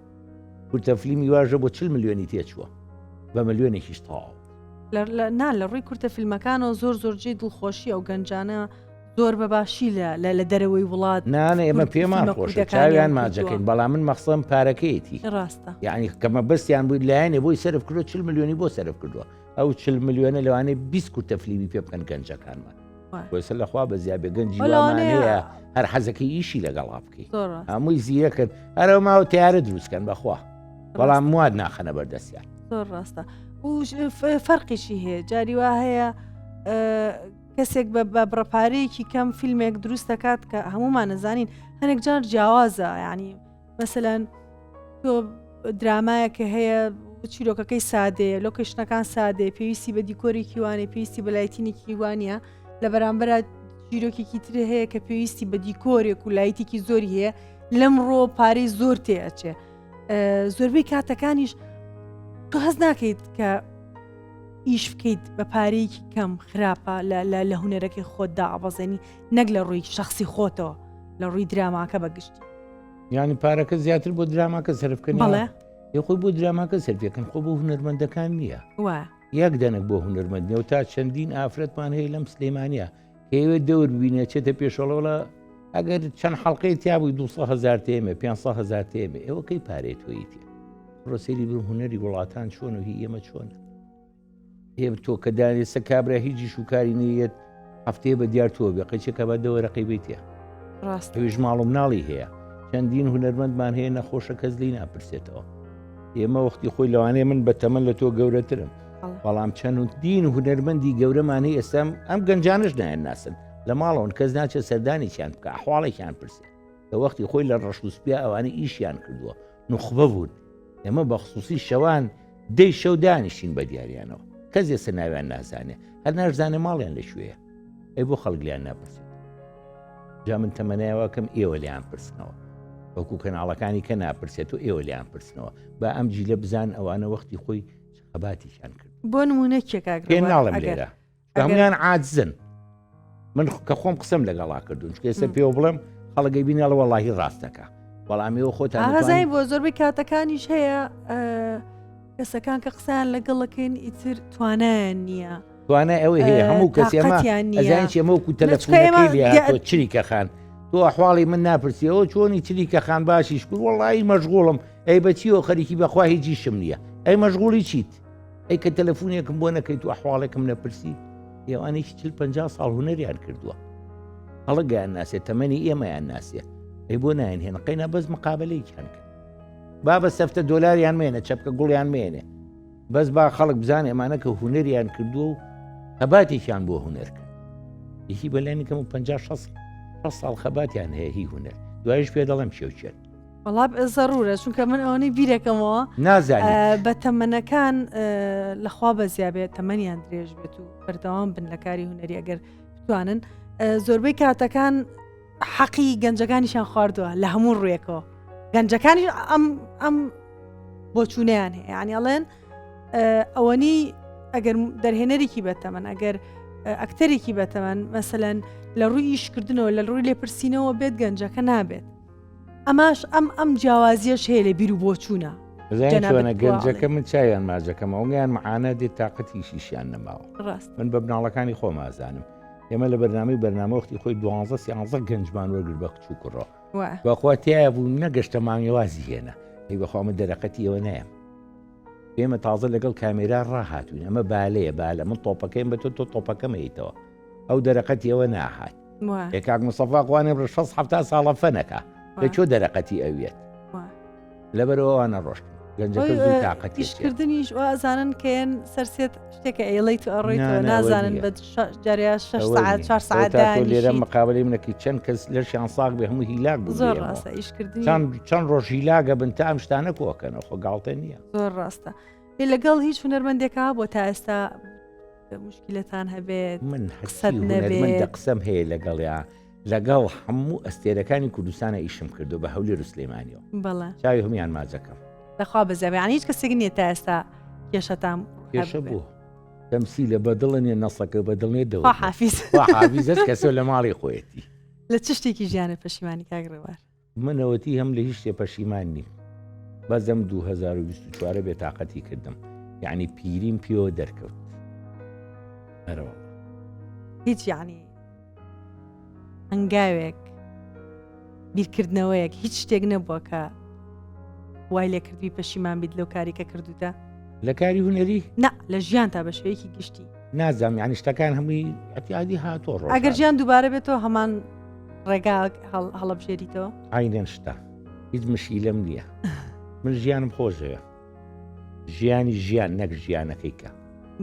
کورتە فلیمی واژە بۆ 40 ملیۆنی تێچووە بە ملیۆنێکیش تەواو لە ڕووی کورتە فیلمەکانەوە زۆرجێ دڵخۆشی ئەو گەنجانە زۆر بەباشی لە دەرەوەی وڵات نانە ئێمە پێمان خۆشە چاویان ماجەکەین بەڵام من مەخسەم پارەکەیەتی ڕاستە یعنی کەمە بەستیان بووی لایەنێ بۆی سەرف کردو 40 ملیۆنی بۆ سەرف کردووە ئەو 40 ملیۆنە لەوانەیە 20 کورتە فلیمی پێ بکەن گەنجەکانمان بۆسە لەخوا بە زیابێ گەنجی وانەیە هەر حەزەکەی ئیشی لەگەڵا بکەی هەمووی زیرە کرد هەرەوە ماوە تیارە دروستکەن بەخوا بەڵام مواد ناخەنە بەردەستیان زۆر ڕاستە و فەرقیشی هەیە جاری وا هەیە کەسێک بە بڕەپارەیەکی کەم فیلمێک دروست دەکات کە هەمومان نەزانین هەنێک جار جیاوازە ینی مەسەلەن تۆ درامایەکە هەیە چیرۆکەکەی سادەیە لۆکەشنەکان سادێ پێویستی بە دیکۆرێکی وانێ پێویستی بە لایتینێکی وانە لە بەرامبەر چیرۆکێکی تر هەیە کە پێویستی بە دیکۆرێک و لایتێکی زۆری هەیە لەمڕۆ پارەی زۆر تێئەچێ زۆربەی کاتەکانیش تۆ هەز ناکەیت کە ئیش بکەیت بە پارەیەکی کەم خراپە لە هوەرەکەی خۆتدا ئابەزێنی نەک لە ڕووی شخصی خۆتەوە لە ڕووی دراماکە بەگشتی ینی پارەکە زیاتر بۆ دراماکە سەرفکەن بەڵێ خۆی بۆ دراماکە سەرفەکەن خۆ بۆ هونەرمەندەکان نییە یەک دەنێک بۆ هونەرمەندنیە و تا چەندین ئافرەتمان هەیە لەم سلەیمانیە کەوێت دەور ببینێت چێتە پێشەڵەوە ئەگەر چەند حەڵقەی تیابووی 200,000 تێمە 500,000 تێمە ئێوە کەی پارەی تۆیتی ڕۆسەری بر هونەری وڵاتان چۆن و هی ئێمە چۆنە هێ تۆ کە دانێسە کابرا هیچی شوکاری نیەت هەفتەیە بە دیار تۆ بێ قەچێکە بە دەوەرەقی بیتە ڕاستەویش ماڵ و مناڵی هەیە چەندین هونەرمەندمان هەیە نەخۆشە کەس لی ناپرسێتەوە ئێمە وەختی خۆی لەوانەیە من بە تەمەن لە تۆ گەورەترم بەڵام چەندین هونەرمەندی گەورەمانەی ئێستام ئەم گەنجانش نایەن ناسن لە ماڵەوەن کەس ناچێت سەردانێکیان بکە ئەحواڵێکیان پرسێت کە وەختی خۆی لە ڕەشوسپیا ئەوانە ئیشیان کردووە نوخبە بوون ئێمە بە خصوصی شەوان دەی شەو دانیشین بە دیاریانەوە کەس ێستا ناویان نازانێ هەر ناشزانێ ماڵیان لەکوێیە ئەی بۆ خەڵکلیان ناپرسێت جا من تەمەنایەوەکەم ئێوە لیان پرسنەوە وەکو کەناڵەکانی کە ناپرسێت و ئێوە لیان پرسنەوە با ئەم جیلە بزان ئەوانە وەختی خۆی خەباتیشان کرد بۆ نمونەکێکا پێ ناڵم لێرە هەمویان عاجزن من کە خۆم قسەم لەگەڵا کردوون ئێستا پێوە بڵێم خەڵگەی بیناڵە وەڵاهی ڕاستەکە بەڵام ئێوە خۆتان ئازای بۆ زۆربەی کاتەکانیش هەیە کەسەکان کە قسەیان لەگەڵەکەین ئیتر توانایان نییە توانای ئەوە هەیە هەموو کەسێمە ئەزان چێمەوەکو تەلەفۆنەکەی لێ چریکەخان تۆ ئەحواڵی من ناپرسیەوە چۆنی چریکەخان باشیش کرد وەڵی مەشغوڵم ئەی بەچیەوە خەریکی بەخوا هیچی شم نییە ئەی مەشغوڵی چیت ئەی کە تەلەفۆنێکم بۆ نەکەیت و ئەحواڵێکم نەپرسی ئێوانێکی 40-50 ساڵ هونەریان کردووە هەڵگەیان ناسێت تەمەنی ئێمەیان ناسێ ئەی بۆ نایەن هێن قەینا بەس مقابلەیەکیان کرد با بە سەفتە دۆلاریان مێنە چەپکە گوڵیان مێنێ بەس با خەڵک بزانێ ئەمانە کە هونەریان کردووە و خەباتێکیان بۆ هونەر کرد یەکی بەلایانی کەم و 50-60 ساڵ خەباتیان هەیە هی هونەر دوایش پێ دەڵێم شێوچێت وەڵام زەڕورە چونکە من ئەوەی بیرەکەمەوە نازانێت بە تەمەنەکان لەخوا بەزیابێت تەمەنیان درێژ بێت و بەردەوام بن لە کاری هونەری ئەگەر بتوانن زۆربەی کاتەکان حەقی گەنجەکانیشان خواردووە لە هەموو ڕوێکەوە گەنجەکانی ئەم بۆچوونیان هەیە ینی ئەڵێن ئەوەنی ئەگەر دەرهێنەرێکی بەتەمەن ئەگەر ئەکتەرێکی بەتەمەن مەسەلەن لە ڕووی ئیشکردنەوە لە ڕووی لێپرسینەوە بێت گەنجەکە نابێت ئەماش ئەم جیاوازیەش هەیە لە بیر و بۆچوونە زانە گەنجەکە من چاویان ماجەکەمە ئەویان معانە دێت تااقەتیشیشیان نەماوە ڕاست من بە بناڵەکانی خۆمازانم ئێمە لە بەرنامەی خۆی 12 گەنجمان وەرگر بە کچ و کوڕۆ بەخوا تایە بوو نەگەشتە مانگێوازی هێنا هی بەخوا من دەرەقەتی ئەوە نەیەم ئێمە تازە لەگەڵ کامێرا ڕاهاتوین ئەمە بالەیە بالە من تۆپەکەیم بە تۆ تۆپەکەمەیتەوە ئەو دەرەقەتی ئەوە ناهات کاک مستەفا قوانێ ڕ 6 ساڵە فەنەکە لەکوێ دەرەقەتی ئەوێت لەبەرەوەوانە ڕۆشت گەنجەکە زوو تااقەتیشکردنیش ئازانن کەێن سەرسێت شتێکە ئێڵی تو ئەڕێیتەوە نازانن بە جاریا 6 ساعت 4 ساعت لێرە مقابلی منەکی چەند کەس لەشیان ساغ بێ هەموو هیلاک زۆر ڕاستە ئیشکردنی چەند ڕۆژ هیلاگە بن تا ئەم شتانە کۆکەنەوە خۆ گاڵتە نییە زۆر ڕاستە لەگەڵ هیچ هونەرمەندێکا بۆ تا ئێستا مشکلتان هەبێت من حسەت قسەم هەیە لەگەڵ هەموو ئەستێرەکانی کوردستانە ئیشم کردو بە هەولی ڕوسلێمانیەوە بەڵێ چاوی هەمیان ماجەکەم دەخوا بەزەویان هیچ کەسێک نیە تا ئێستا کێشەتان کێشە بوو دەمسی لە بەدڵنیە نەسەکە بەدڵێ حافیزت کەسە لە ماڵی خۆیەتی لە چ شتێکی ژیانە پەشیمانی کاگڕێوار منەوەتی هەم لە هیچ شتێ پەشیمان نیم بەزەم 2024 بێتاقەتی کردم یعنی پیریم پێوە دەرکەوت ئەرەوە هیچ یعنی هەنگاوێک بیرکردنەوەیەک هیچ شتێک نەبووە کە وای لێ کردوی پەشیمان بیت لەو کاری کە کردوتە لە کاری هوەری نا لە ژیان تا بە شوەیەکی گشتی نازام یعنی شتەکان هەمووی ئەتیادی هاتۆ ڕۆ ئەگەر ژیان دووبارە بێتەوە هەمان ڕێگا هەڵەبژێریتەوە ئاینەن شتا هیچ مشیلەم نییە من ژیانم خۆشەیە ژیان نەک ژیانەکەیکە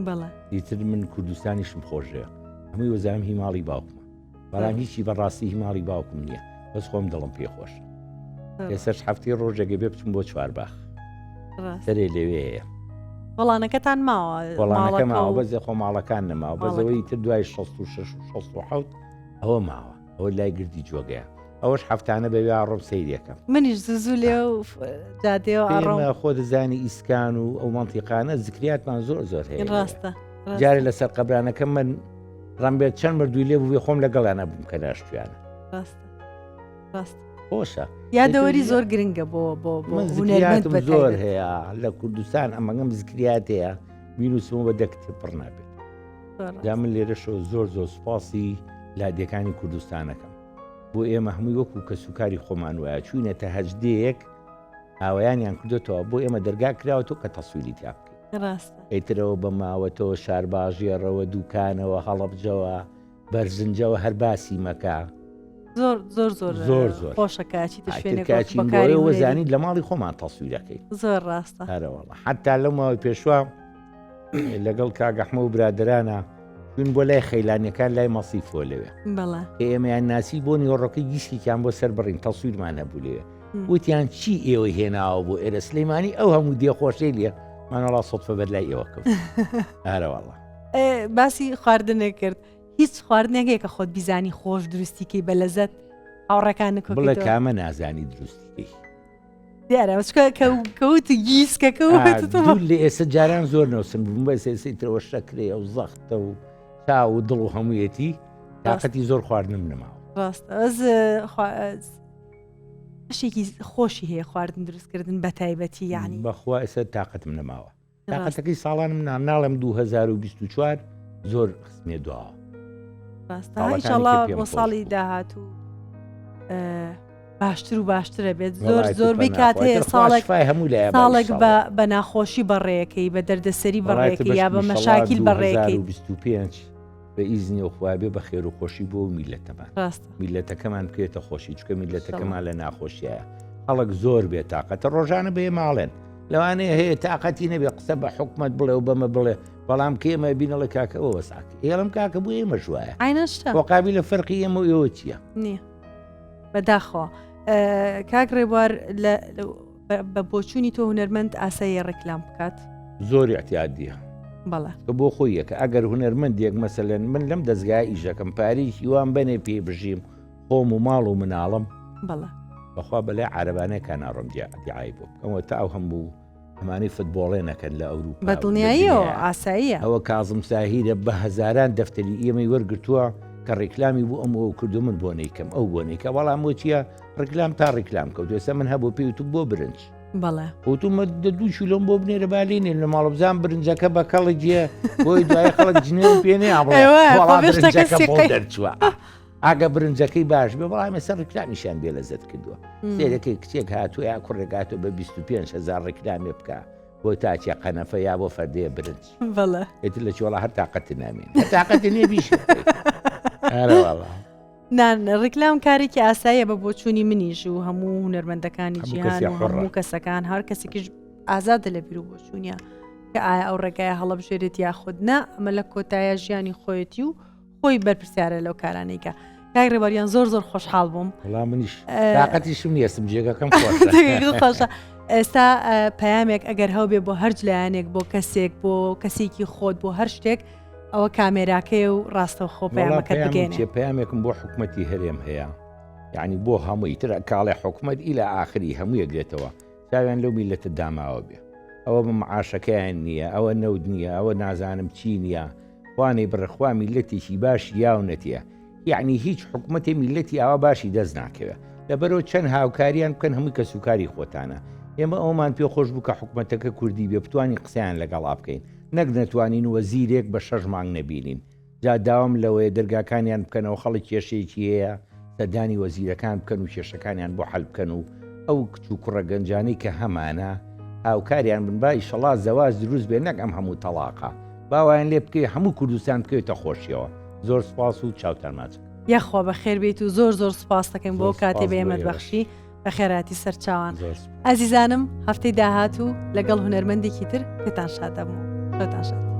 بەڵێ دیتر من کوردستانیشم خۆشەیە هەمووی وەزانم هیماڵی باوکمە بەڵام هیچی بەڕاستی هیماڵی باوکم نییە بەس خۆم دڵم پێخۆشە ێسەر هەفتی ڕۆژێگە بێ بچم بۆ چوارباخ سەرێ لەوەیە وەڵانەکەتان ماوە وەڵانەکە ماوە بەزێ خۆ ماڵەکان نەماوە بەزەوەی تر دوای 66 ئەوە ماوە ئەوە لای گردی جۆگەیە ئەوەش هەفتانە بەوێ ڕۆم سەیرەکەم منیش زوو لێ و جادێەوە ئەڕۆمە خۆ دەزانی ئیسکان و ئەو مەنتیقانە زیکریاتمان زۆر هەیە ڕاستە جارێ لەسەر قەبرانەکە من ڕەمبێت چەند مردووی لێ بووێ خۆم لەگەڵانە بووم کە ناشتویانە ڕاست خۆشە یادەوەری زۆر گرنگە بۆ زیاتم زۆر هەیە لە کوردستان ئەمەگەم زیکریات هەیە مینوسمە بە دەکتێ پڕ نابێت جا من لێرەشەوە زۆر سوپاسی لادیەکانی کوردستانەکەم بۆ ئێمە هەمووی وەکو کە سوکاری خۆمان وایە چوینەتە هەجدەیەک ئاوایانیان کردێتەوە بۆ ئێمە دەرگا کراوەوە کە تەسویلی تیا بکەین ئەیترەوە بە ماوەتەوە شارباژێڕەوە دوکانەوە هەڵەبجەوە بەرزنجەوە هەر باسی مەکە زۆر خۆشەکەچی وەزانی لە ماڵی خۆمان تەسویرەکەی زۆر ڕاستە هەرەوەڵە حتا لەو ماوەی پێشوە لەگەڵ کاگەحمە و برادرانە چون بۆ لای خەیلانیەکان لای مەسیفۆ لەوێ ئێمەیان ناسی بۆ نیۆڕەکەی گیشتێکیان بۆ سەر بڕین تەسویرمان هەبوو لێوێ وتیان چی ئێوە هێناوە بۆ ئێرە سلەیمانی ئەو هەموو دێخۆشەی لێ مانەڵا سەدفە بەرلای ئێوە کەوت هەرەوەڵە باسی خواردنێک کرد هیچ خواردنێکێک کە خۆت بیزانی خۆش دروستیکەی بە لەزەت هاوڕەکانە بڵێ کامە نازانی دروستیکەی دیارە کەوت گیسکەکە لێ ئێستا جاران زۆر نووسن بووم بە سێسیترەوە شەکرێ و زەختە و تا و دڵ و هەموویەتی تااقەتی زۆر خواردنم نەماوە ڕاستە شتێکی خۆشی هەیە خواردن دروستکردن بە تایبەتی یعنی بەخوا ئێستا تااقەتم نەماوە تااقەتەکەی ساڵانم ناڵم 2024 زۆر خستمێ دواوە ئینشاڵڵا بۆ ساڵی داهاتوو باشتر و باشترە بێت زۆر کات هەیە ساڵێک بە ناخۆشی بەڕێەکەی بە دەردەسەری بەڕێەکەی یا بە مەشاکیل بەڕێەکەی 25 بە ئیزنی وخوابێ بە خێر و خۆشی بۆ میلەتەمان میلەتەکەمان بکرێتە خۆشی چکە میلەتەکەمان لە ناخۆشیایە هەڵک زۆر بێت تااقەتە ڕۆژانە بێ ماڵێن لەوانەیە هەیە تااقەتی نەبێ قسە بە حکومت بڵێ و بەمە بڵێ بەڵام کێمە بینەڵە کاکەەوە ساک ئێڵم کاکە بوو ئێمە ژوایە وەقابی لە فەرقی ئێمە و ئێوە چییە نییە بەداخەوە کاک ڕێبوار بە بۆچوونی تۆ هونەرمەند ئاسایی ڕێکلام بکات زۆری احتیادیە بەڵێ کە بۆ خۆیەکە ئەگەر هونەرمەندێک مەسەلەن من لەم دەستگای ئیژەکەم پاری هیوان بنێ پێ بژیم خۆم و ماڵ و مناڵم بەڵێ بەخوا بەلای عربانەیە کە ناڕم دیعای بوو ئەوە تا ئەو هەموو ئەمانەی فوتبۆڵێنەکەن لە ئەوروپا بەدڵنیاییەوە ئاساییە ئەوە کازم ساهیرە بە هەزاران دەفتەری ئێمەی وەرگتووە کە ڕێکلامی بوو ئەمەوە کردو من بۆ نەیکەم ئەو بۆ نێکە بەڵام وچیە ڕێکلام تا ڕێکلام کەوتێسە من هەبوو پێی تو بۆ برنج بەڵێ وتومە دوو شیلۆم بۆ بنێرە بالینێ لە ماڵە بزان برنجەکە بە کەڵی جێ بۆی دوای خەڵک جنێن پێنێ دەرچووە ئاگە برنجەکەی باش بێ بەڵام ێستا ڕێکلامیشان بێ لەزەت کردووە سێرەکەی کچێک هاتووە یا کوڕێکاتۆ بە 25,000 ڕێکلامێ بکە بۆ تاچە قەنەفە یا بۆ فەردەیە برنج بەڵێ ئێتر لە چۆڵە هەر تااقەت نامێن تااقەت نییە بیش نان ڕێکلام کارێکی ئاساییە بە بۆچوونی منیش و هەموو هونەرمەندەکانی جیهان و هەموو کەسەکان هەر کەسێکیش ئازادە لە بیر و بۆچوونیە کە ئایا ئەو ڕێگایە هەڵەبژێرێت یاخودنا ئەمە لە کۆتایە ژیانی خۆیەتی و خۆی بەرپرسیارە لەو کارانەیکە کاک ڕێبەریان زۆر خۆشحاڵ بووم وەڵام منیش تااقەتیشم نیەستم جێگەکەم خۆشە ئێستا پەیامێک ئەگەر هەو بێ بۆ هەر لایەنێک بۆ کەسێک بۆ کەسێکی خۆت بۆ هەر شتێک ئەوە کامێراکەی و ڕاستە خۆ پەیامەکە بگەێنێ پەیامێکم بۆ حکوومەتی هەرێم هەیە یعنی بۆ هەمووی تر کاڵێ حکوومەت ئیلا ئاخری هەموو یەکرێتەوە چاویان لەو میلەتە داماوە بێ ئەوە بە معاشەکەیان نییە ئەوە نەود نییە ئەوە نازانم چی نییە خوانەی بڕخوا میلەتێکی باش یاونەتە یعنی هیچ حکوومەتی میلەتی ئاوا باشی دەست ناکەوێت لەبەرەوە چەند هاوکاریان بکەن هەمووی کە سوکاری خۆتانە ئێمە ئەومان پێ خۆش بوو کە حکوومەتەکە کوردی بێ بتوانانی قسەیان لەگەڵا بکەین نەک نەتوانین وەزیرێک بە 6 مانگ نەبینین جا داوام لەوەیە دەرگاکانیان بکەنەوە خەڵک کێشەیەکی هەیە سەردانی وەزیرەکان بکەن و کێشەکانیان بۆ حەل بکەن و ئەو کچ و کوڕە گەنجانەی کە هەمانە هاوکاریان بن با ئیشەڵا زەواج دروست بێ نەک ئەم هەموو تەڵاقە باوایان لێ بکەی هەموو کوردستان بکەوێتە خۆشیەوە زۆر سپاس و چاوتەرماچ یاخوا بە خێربێت و زۆر سپاس دەکەم بۆ کاتێ بە ئێمە بەخشی بە خێراتی سەرچاوان ئازیزانم هەفتەی داهات و لەگەڵ هونەرمەندێکی تر پێتان شاد دەبوو خۆتان شاد